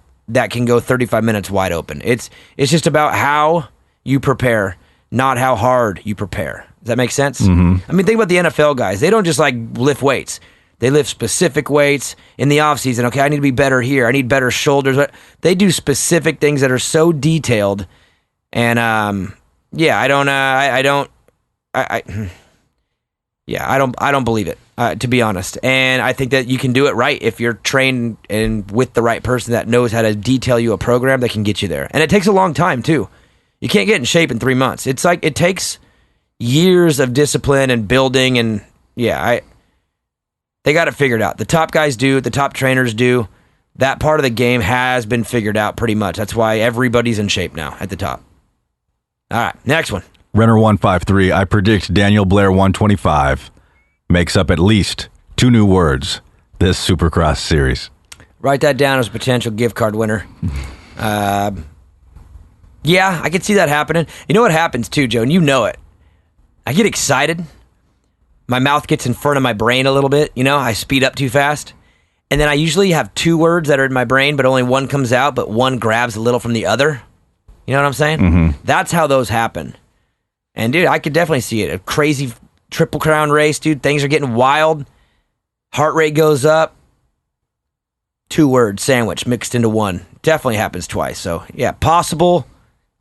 can go 35 minutes wide open. It's just about how you prepare, not how hard you prepare. Does that make sense? Mm-hmm. I mean, think about the NFL guys. They don't just like lift weights. They lift specific weights in the off season. Okay, I need to be better here. I need better shoulders. They do specific things that are so detailed. And yeah, I don't believe it, to be honest. And I think that you can do it right if you're trained and with the right person that knows how to detail you a program that can get you there. And it takes a long time too. You can't get in shape in 3 months. It's like it takes years of discipline and building. And yeah, they got it figured out. The top guys do. The top trainers do. that part of the game has been figured out pretty much. That's why everybody's in shape now at the top. All right, next one. Renner 153. I predict Daniel Blair 125 makes up at least 2 new words this Supercross series. Write that down as a potential gift card winner. Yeah, I could see that happening. You know what happens too, Joe, and you know it. I get excited. My mouth gets in front of my brain a little bit. I speed up too fast. And then I usually have 2 words that are in my brain, but only one comes out, but one grabs a little from the other. You know what I'm saying? Mm-hmm. That's how those happen. And, dude, I could definitely see it. A crazy Triple Crown race, dude. Things are getting wild. Heart rate goes up. 2 word sandwich mixed into one. Definitely happens twice. So, yeah, possible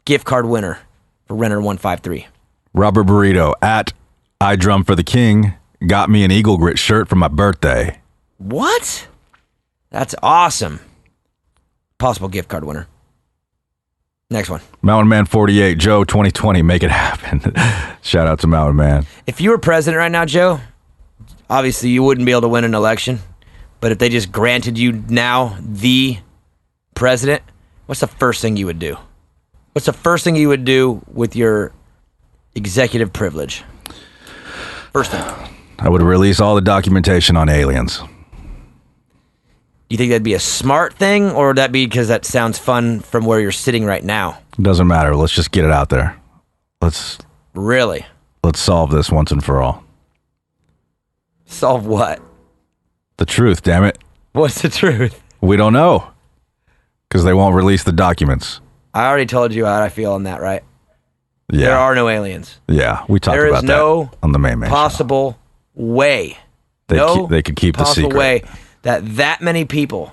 gift card winner for Renner 153. Robert Burrito at I Drum for the King got me an Eagle Grit shirt for my birthday. What? That's awesome. Possible gift card winner. Next one. Mountain Man 48, Joe 2020, make it happen. Shout out to Mountain Man. If you were president right now, Joe, obviously you wouldn't be able to win an election. But if they just granted you now the president, what's the first thing you would do? What's the first thing you would do with your executive privilege? First thing. I would release all the documentation on aliens. You think that'd be a smart thing, or would that be because that sounds fun from where you're sitting right now? Doesn't matter. Let's just get it out there. Let's solve this once and for all. Solve what? The truth, damn it. What's the truth? We don't know. Because they won't release the documents. I already told you how I feel on that, right? Yeah. There are no aliens. Yeah, we talked There about is no that on the main possible way. They could keep the possible secret. way that many people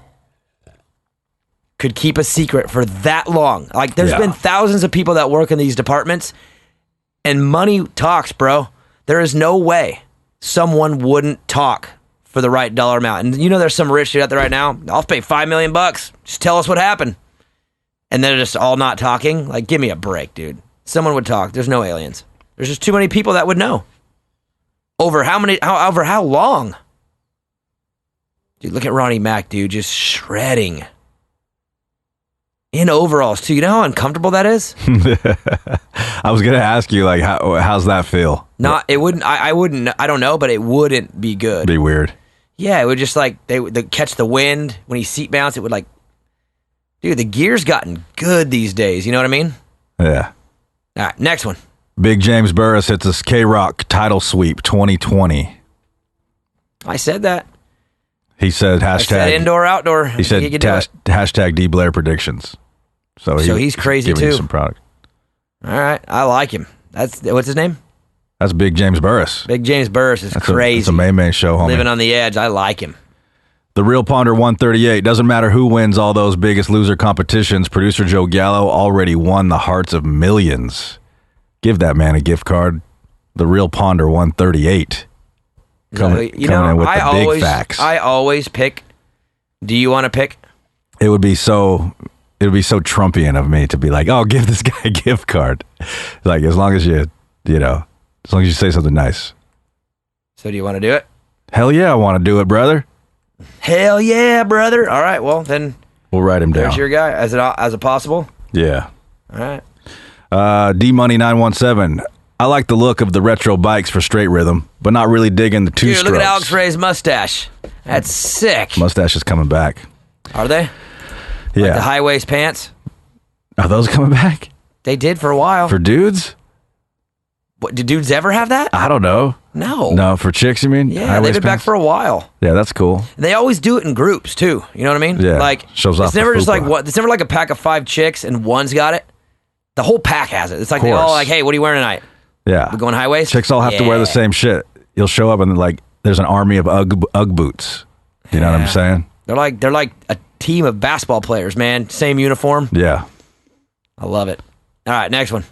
could keep a secret for that long. Like, there's been thousands of people that work in these departments, and money talks, bro. There is no way someone wouldn't talk for the right dollar amount. And there's some rich dude out there right now. I'll pay $5 million. Just tell us what happened. And they're just all not talking. Like, give me a break, dude. Someone would talk. There's no aliens. There's just too many people that would know. Over how long? Dude, look at Ronnie Mac, dude, just shredding. In overalls, too. You know how uncomfortable that is? I was going to ask you, like, how's that feel? It wouldn't, I don't know, but it wouldn't be good. Be weird. Yeah, it would just, like, they catch the wind. When he seat mounts, it would, like, dude, the gear's gotten good these days. You know what I mean? Yeah. All right, next one. Big James Burris hits us K-Rock title sweep 2020. I said that. He said hashtag. I said indoor, outdoor. He said hashtag D Blair predictions. So he's crazy giving too. You some product. All right, I like him. What's his name? That's Big James Burris. Big James Burris is crazy. It's a main show, homie. Living on the edge. I like him. The Real Ponder 138. Doesn't matter who wins all those Biggest Loser competitions. Producer Joe Gallo already won the hearts of millions. Give that man a gift card. The Real Ponder 138. Coming in with the big facts. I always pick. Do you want to pick? It would be so Trumpian of me to be like, oh, give this guy a gift card. Like, as long as you say something nice. So do you want to do it? Hell yeah, I want to do it, brother. Hell yeah, brother. All right, well, then we'll write him down. There's your guy as a possible. Yeah. All right. D-Money917. I like the look of the retro bikes for straight rhythm, but not really digging the two-strokes. Dude, look at Alex Ray's mustache. That's sick. Mustache is coming back. Are they? Yeah. Like the high-waist pants? Are those coming back? They did for a while. For dudes? What, did dudes ever have that? I don't know. No, for chicks, you mean? Yeah, they've been back for a while. Yeah, that's cool. And they always do it in groups, too. You know what I mean? Yeah, like, shows off it's never the just like fupa. what. It's never like a pack of 5 chicks and one's got it. The whole pack has it. It's like, they all like, hey, what are you wearing tonight? Yeah. We going high waist? Chicks all have to wear the same shit. You'll show up and like there's an army of Ugg boots. You know what I'm saying? They're like a team of basketball players, man. Same uniform. Yeah. I love it. All right, next one.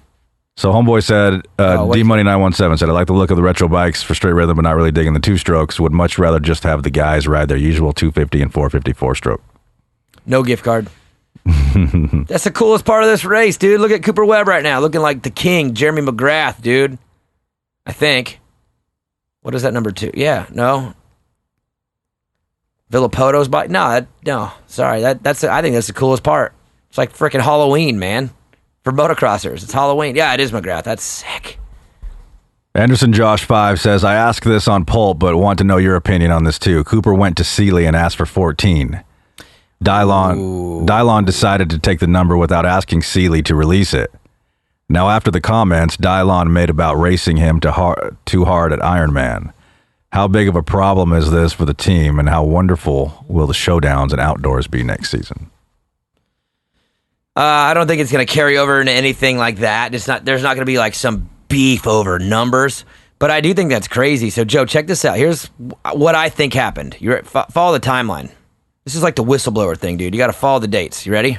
So homeboy said, D-Money917 said, I like the look of the retro bikes for straight rhythm, but not really digging the two-strokes. Would much rather just have the guys ride their usual 250 and 454 stroke. No gift card. That's the coolest part of this race, dude. Look at Cooper Webb right now, looking like the king, Jeremy McGrath, dude. I think. What is that number 2? Yeah, no. Villapoto's bike. No. Sorry, that's. I think that's the coolest part. It's like freaking Halloween, man. For motocrossers, it's Halloween. Yeah, it is McGrath. That's sick. Anderson Josh 5 says, I asked this on Pulp, but want to know your opinion on this too. Cooper went to Seeley and asked for 14. Dylon decided to take the number without asking Seeley to release it. Now, after the comments Dylon made about racing him too hard at Ironman, how big of a problem is this for the team, and how wonderful will the showdowns and outdoors be next season? I don't think it's going to carry over into anything like that. There's not going to be like some beef over numbers, but I do think that's crazy. So, Joe, check this out. Here's what I think happened. Follow the timeline. This is like the whistleblower thing, dude. You got to follow the dates. You ready?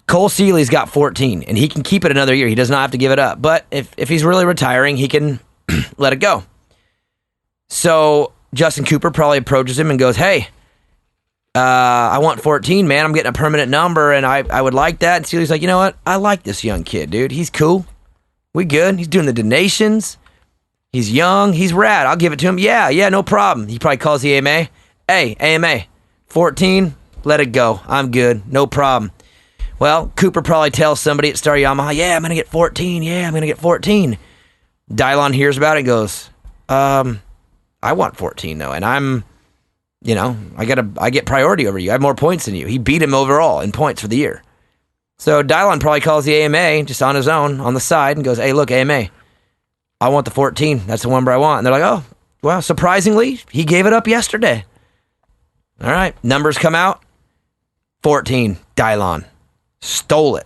Cole Seeley's got 14, and he can keep it another year. He does not have to give it up. But if he's really retiring, he can let it go. So Justin Cooper probably approaches him and goes, hey, I want 14, man. I'm getting a permanent number, and I would like that. And Seeley's like, you know what? I like this young kid, dude. He's cool. We good. He's doing the donations. He's young. He's rad. I'll give it to him. Yeah, no problem. He probably calls the AMA. Hey, AMA, 14, let it go. I'm good. No problem. Well, Cooper probably tells somebody at Star Yamaha, yeah, I'm going to get 14. Yeah, I'm going to get 14. Dylon hears about it and goes, I want 14, though, and I'm, I get priority over you. I have more points than you. He beat him overall in points for the year. So Dylon probably calls the AMA just on his own on the side and goes, hey, look, AMA, I want the 14. That's the number I want. And they're like, oh, well, surprisingly, he gave it up yesterday. All right, numbers come out. 14, Dylon. Stole it.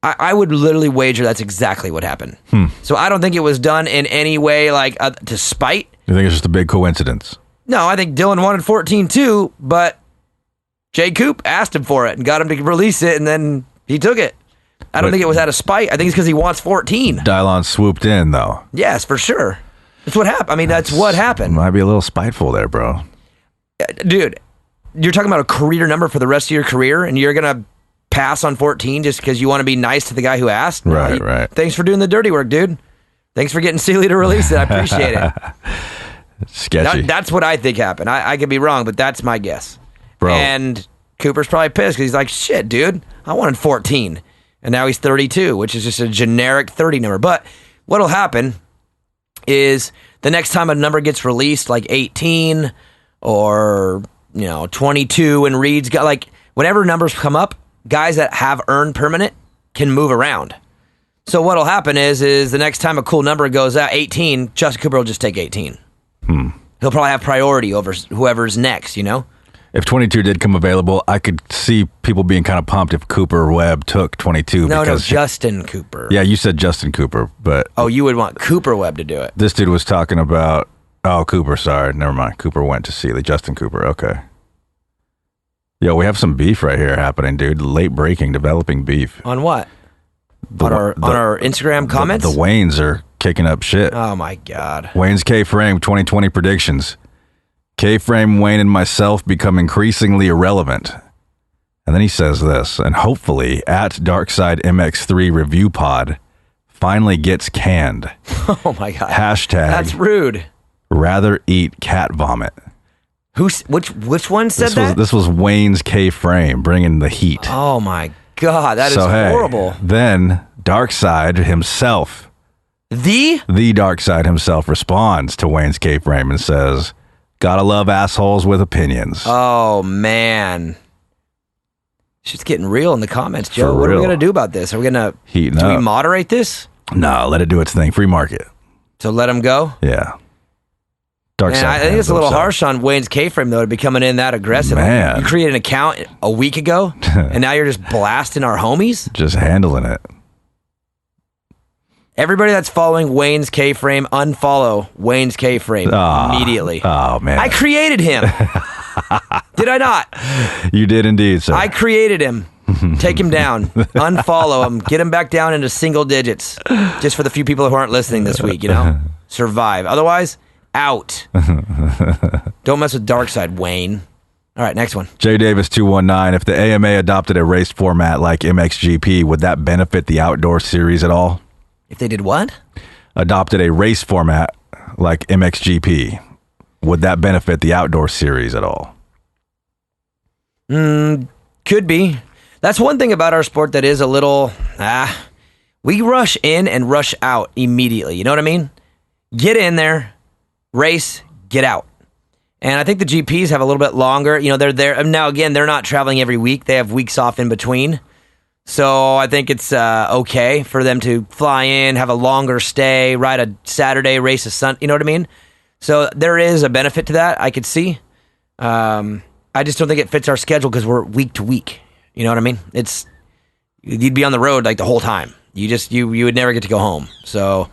I would literally wager that's exactly what happened. So I don't think it was done in any way like to spite. You think it's just a big coincidence? No, I think Dylan wanted 14 too, but Jay Coop asked him for it and got him to release it, and then he took it. I don't think it was out of spite. I think it's because he wants 14. Dylon swooped in, though. Yes, for sure. That's what happened. I mean, that's what happened. Might be a little spiteful there, bro. Dude, you're talking about a career number for the rest of your career, and you're going to pass on 14 just because you want to be nice to the guy who asked? Right. Thanks for doing the dirty work, dude. Thanks for getting Seeley to release it. I appreciate it. Sketchy. That's what I think happened. I could be wrong, but that's my guess. Bro. And Cooper's probably pissed because he's like, shit, dude, I wanted 14. And now he's 32, which is just a generic 30 number. But what'll happen is the next time a number gets released, like 18 or 22, and Reed's got, like, whenever numbers come up, guys that have earned permanent can move around. So what'll happen is the next time a cool number goes out, 18, Justin Cooper will just take 18. He'll probably have priority over whoever's next, If 22 did come available, I could see people being kind of pumped if Cooper Webb took 22. No, Justin Cooper. Yeah, you said Justin Cooper, but... Oh, you would want Cooper Webb to do it. This dude was talking about... Oh, Cooper, sorry. Never mind. Cooper went to Seeley. Justin Cooper, okay. Yo, we have some beef right here happening, dude. Late breaking, developing beef. On what? On our Instagram comments? The Waynes are kicking up shit. Oh, my God. Wayne's K-Frame 2020 predictions. K-Frame, Wayne, and myself become increasingly irrelevant. And then he says this, and hopefully at Darkside MX3 Review Pod finally gets canned. Oh, my God. Hashtag. That's rude. Rather eat cat vomit. Which one said that? This was Wayne's K-Frame bringing the heat. Oh, my God. That is horrible. Then Darkside himself, the Darkside himself, responds to Wayne's K-Frame and says, gotta love assholes with opinions. Oh, man. Shit's getting real in the comments, Joe. What are we going to do about this? Are we going to... Do we moderate this? No, let it do its thing. Free market. So let him go? Yeah. Man, I think it's a little harsh on Wayne's K-Frame, though, to be coming in that aggressive. Man. You created an account a week ago, and now you're just blasting our homies? Just handling it. Everybody that's following Wayne's K-Frame, unfollow Wayne's K-Frame immediately. Oh, man. I created him. Did I not? You did indeed, sir. I created him. Take him down. Unfollow him. Get him back down into single digits. Just for the few people who aren't listening this week, Survive. Otherwise, out. Don't mess with Darkside, Wayne. All right, next one. J Davis 219. If the AMA adopted a race format like MXGP, would that benefit the outdoor series at all? If they did what? Adopted a race format like MXGP. Would that benefit the outdoor series at all? Could be. That's one thing about our sport that is a little, we rush in and rush out immediately. You know what I mean? Get in there, race, get out. And I think the GPs have a little bit longer. You know, they're there. Now, again, they're not traveling every week. They have weeks off in between. So I think it's okay for them to fly in, have a longer stay, ride a Saturday, race a Sunday. You know what I mean? So there is a benefit to that, I could see. I just don't think it fits our schedule because we're week to week. You know what I mean? You'd be on the road like the whole time. You would never get to go home. So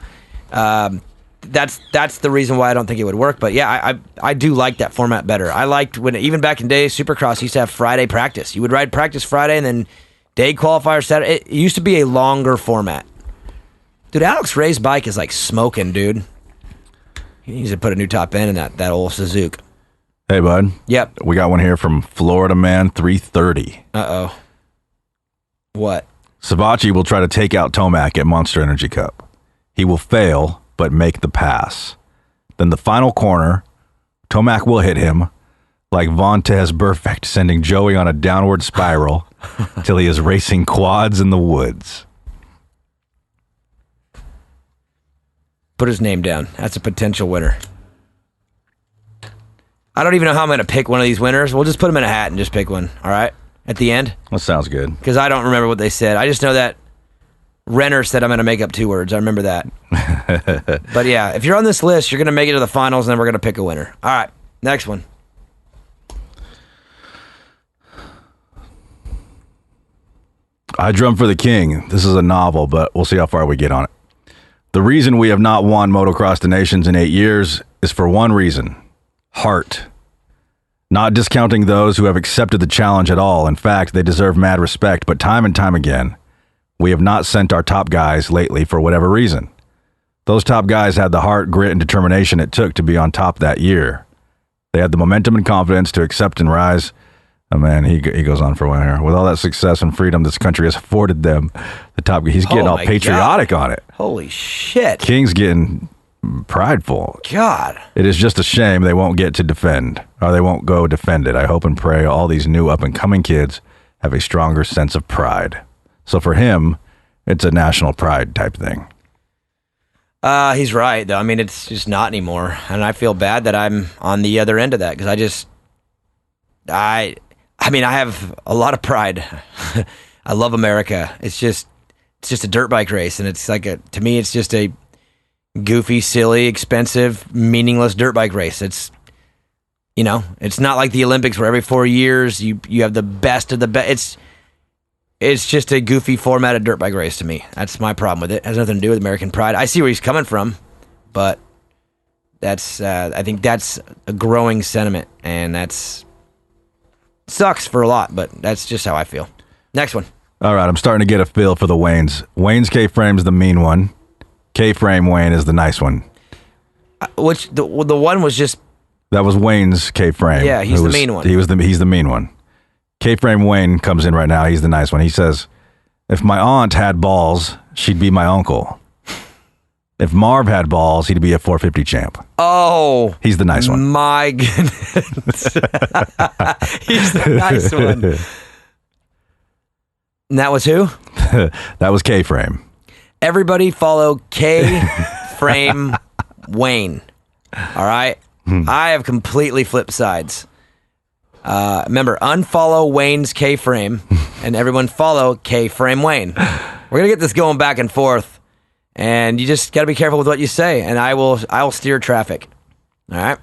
that's the reason why I don't think it would work. But yeah, I do like that format better. I liked when even back in days, Supercross used to have Friday practice. You would ride practice Friday and then day qualifier Saturday. It used to be a longer format. Dude, Alex Ray's bike is like smoking, dude. He needs to put a new top end in that old Suzuki. Hey, bud. Yep. We got one here from Florida Man 330. Uh-oh. What? Savachi will try to take out Tomac at Monster Energy Cup. He will fail, but make the pass. Then the final corner, Tomac will hit him like Vontez Perfect, sending Joey on a downward spiral till he is racing quads in the woods. Put his name down. That's a potential winner. I don't even know how I'm going to pick one of these winners. We'll just put them in a hat and just pick one, all right? At the end? That sounds good. Because I don't remember what they said. I just know that Renner said I'm going to make up 2 words. I remember that. But yeah, if you're on this list, you're going to make it to the finals, and then we're going to pick a winner. All right, next one. I Drum for the King. This is a novel, but we'll see how far we get on it. The reason we have not won Motocross the Nations in 8 years is for one reason. Heart. Not discounting those who have accepted the challenge at all. In fact, they deserve mad respect, but time and time again, we have not sent our top guys lately for whatever reason. Those top guys had the heart, grit, and determination it took to be on top that year. They had the momentum and confidence to accept and rise. Oh man, he goes on for a while here. With all that success and freedom this country has afforded them, the top he's getting all patriotic on it. Holy shit. King's getting prideful. God. It is just a shame they won't get to defend, or they won't go defend it. I hope and pray all these new up-and-coming kids have a stronger sense of pride. So for him, it's a national pride type thing. He's right, though. I mean, it's just not anymore. And I feel bad that I'm on the other end of that, because I have a lot of pride. I love America. It's just a dirt bike race, and it's like to me, it's just a goofy, silly, expensive, meaningless dirt bike race. It's not like the Olympics where every 4 years you have the best of the best. It's just a goofy formatted dirt bike race to me. That's my problem with it. It has nothing to do with American pride. I see where he's coming from, but that's I think that's a growing sentiment, and that's sucks for a lot, but that's just how I feel. Next one. All right, I'm starting to get a feel for the Waynes. Wayne's K-frame's the mean one. K-frame Wayne is the nice one. Which the one was just... That was Wayne's K-frame. Yeah, he's the mean one. He's the mean one. K-frame Wayne comes in right now. He's the nice one. He says, if my aunt had balls, she'd be my uncle. If Marv had balls, he'd be a 450 champ. Oh. He's the nice one. My goodness. He's the nice one. And that was who? That was K-frame. Everybody follow K-frame Wayne. All right? I have completely flipped sides. Remember, unfollow Wayne's K-frame, and everyone follow K-frame Wayne. We're going to get this going back and forth, and you just got to be careful with what you say, and I will steer traffic. All right?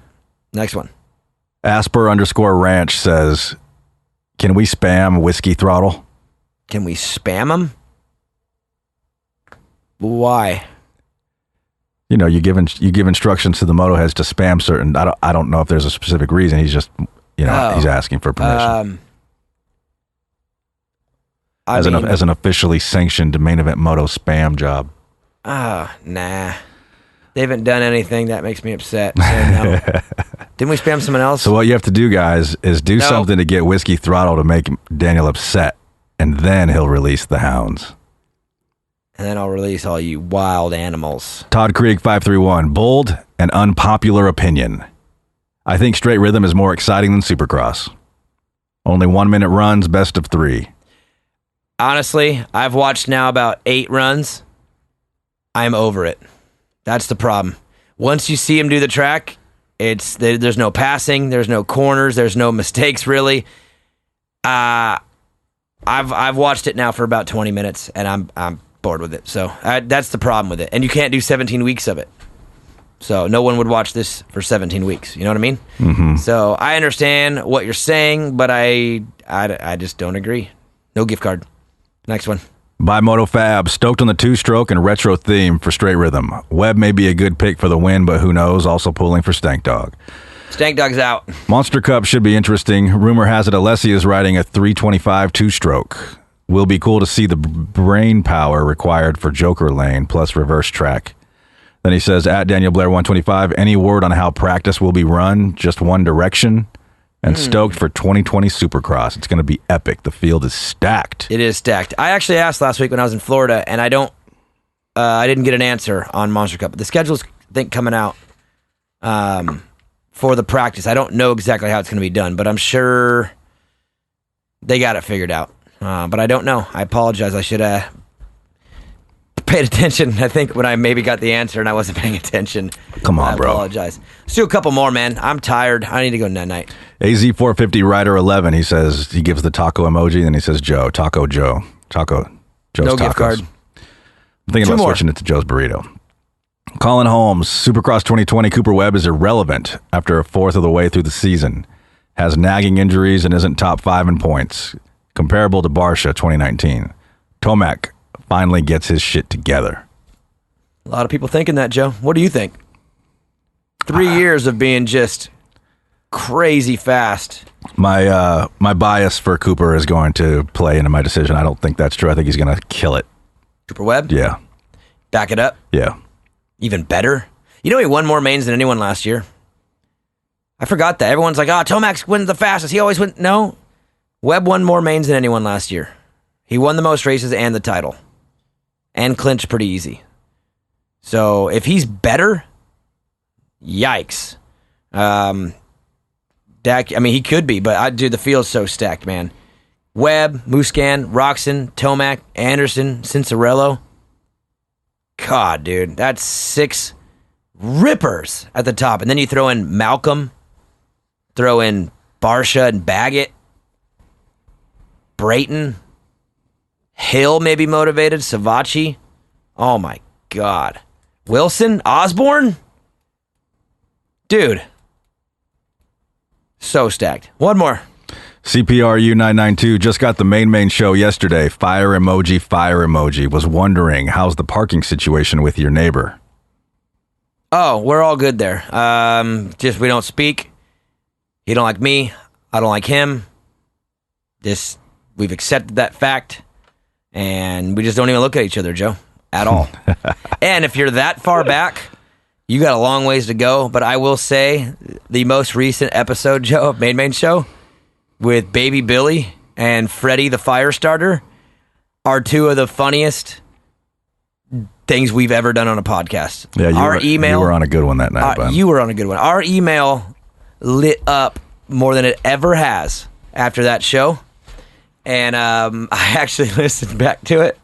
Next one. Asper_ranch says, can we spam Whiskey Throttle? Can we spam him? Why? You know, you give instructions to the Motoheads to spam certain. I don't know if there's a specific reason. He's just, he's asking for permission. As an officially sanctioned main event moto spam job. Nah. They haven't done anything that makes me upset. So no. Didn't we spam someone else? So what you have to do, guys, is do something to get Whiskey Throttle to make Daniel upset, and then he'll release the hounds. And then I'll release all you wild animals. Todd Krieg 531, bold and unpopular opinion. I think straight rhythm is more exciting than Supercross. Only 1 minute runs, best of 3. Honestly, I've watched now about 8 runs. I'm over it. That's the problem. Once you see him do the track, there's no passing, there's no corners, there's no mistakes really. I've watched it now for about 20 minutes, and I'm bored with it. So that's the problem with it. And you can't do 17 weeks of it. So no one would watch this for 17 weeks. You know what I mean? Mm-hmm. So I understand what you're saying, but I just don't agree. No gift card. Next one. By Moto Fab, stoked on the 2-stroke and retro theme for straight rhythm. Webb may be a good pick for the win, but who knows? Also pulling for Stank Dog. Stank Dog's out. Monster Cup should be interesting. Rumor has it Alessi is riding a 325 2-stroke. Will be cool to see the brain power required for Joker Lane plus reverse track. Then he says, at Daniel Blair 125, any word on how practice will be run? Just one direction? And stoked for 2020 Supercross. It's going to be epic. The field is stacked. It is stacked. I actually asked last week when I was in Florida, and I didn't get an answer on Monster Cup. But the schedule's, I think, coming out for the practice. I don't know exactly how it's going to be done, but I'm sure they got it figured out. But I don't know. I apologize. I should have paid attention, I think, when I maybe got the answer and I wasn't paying attention. Come on, bro. I apologize. Let's do a couple more, man. I'm tired. I need to go night-night. AZ450 Rider 11, he says, he gives the taco emoji, then he says Joe. Taco Joe. Joe's no Tacos. gift card. I'm thinking about switching it to Joe's Burrito. Colin Holmes, Supercross 2020 Cooper Webb is irrelevant after a fourth of the way through the season. Has nagging injuries and isn't top 5 in points. Comparable to Barsha 2019. Tomac finally gets his shit together. A lot of people thinking that, Joe. What do you think? 3 years of being just crazy fast. My bias for Cooper is going to play into my decision. I don't think that's true. I think he's going to kill it. Cooper Webb? Yeah. Back it up? Yeah. Even better? You know he won more mains than anyone last year? I forgot that. Everyone's like, Tomac wins the fastest. He always wins. No. Webb won more mains than anyone last year. He won the most races and the title. And clinched pretty easy. So if he's better, yikes. Dak, I mean, he could be, but the field's so stacked, man. Webb, Muscan, Roxon, Tomac, Anderson, Cincerello. God, dude, that's 6 rippers at the top. And then you throw in Malcolm, throw in Barsha and Baggett, Brayton, Hill may be motivated, Savacci. Oh my God. Wilson, Osborne? Dude. So stacked. One more. CPRU 992 just got the main show yesterday. Fire emoji. Was wondering, how's the parking situation with your neighbor? Oh, we're all good there. Just we don't speak. He don't like me. I don't like him. We've accepted that fact. And we just don't even look at each other, Joe, at all. And if you're that far back, you got a long ways to go. But I will say the most recent episode, Joe, of Main Show with Baby Billy and Freddie the Firestarter are 2 of the funniest things we've ever done on a podcast. Yeah, you were on a good one that night, bud. You were on a good one. Our email lit up more than it ever has after that show. And I actually listened back to it,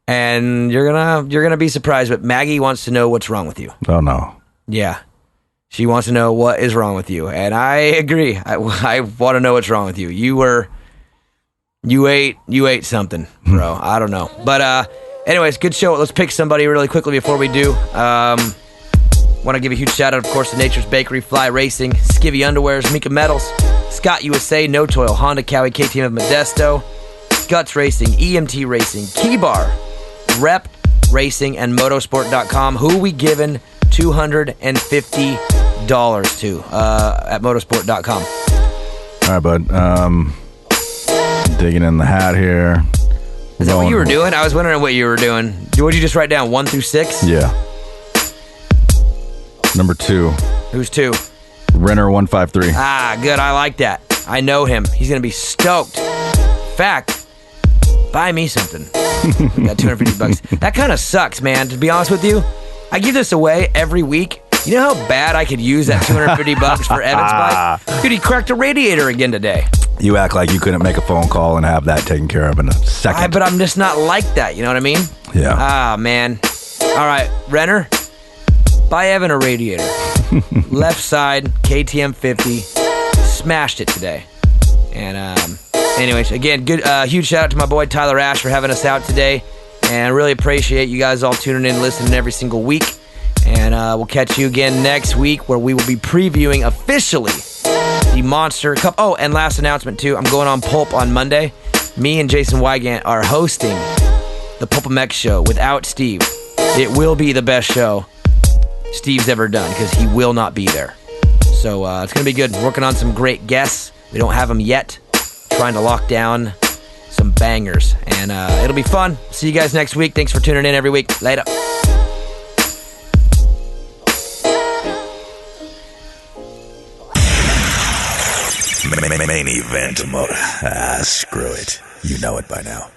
and you're gonna be surprised. But Maggie wants to know what's wrong with you. Oh no! Yeah, she wants to know what is wrong with you, and I agree. I want to know what's wrong with you. You ate something, bro. I don't know, but anyways, good show. Let's pick somebody really quickly before we do. Want to give a huge shout out, of course, to Nature's Bakery, Fly Racing, Skivvy Underwears, Mika Metals, Scott USA, No Toil, Honda Cowie, KTM of Modesto, Guts Racing, EMT Racing, Keybar, Rep Racing, and Motosport.com. Who we giving $250 to at Motosport.com? All right, bud. Digging in the hat here. Is that what you were doing? I was wondering what you were doing. What did you just write down? 1 through 6? Yeah. Number 2. Who's 2? Renner 153. Ah, good. I like that. I know him. He's going to be stoked. Fact, buy me something. Got $250. That kind of sucks, man. To be honest with you, I give this away every week, You know how bad I could use that $250 for Evan's bike? Dude, he cracked a radiator again today. You act like you couldn't make a phone call and have that taken care of in a second. But I'm just not like that, you know what I mean? Yeah. Ah, man. All right, Renner, buy Evan a radiator. Left side, KTM 50. Smashed it today. And anyways, again, good huge shout out to my boy Tyler Ash for having us out today. And I really appreciate you guys all tuning in and listening every single week. And we'll catch you again next week where we will be previewing officially the Monster Cup. Oh, and last announcement too, I'm going on Pulp on Monday. Me and Jason Wygant are hosting the Pulpamex show without Steve. It will be the best show Steve's ever done because he will not be there. So it's going to be good. Working on some great guests. We don't have them yet. Trying to lock down some bangers. And it'll be fun. See you guys next week. Thanks for tuning in every week. Later. Main event, Moto. Screw it. You know it by now.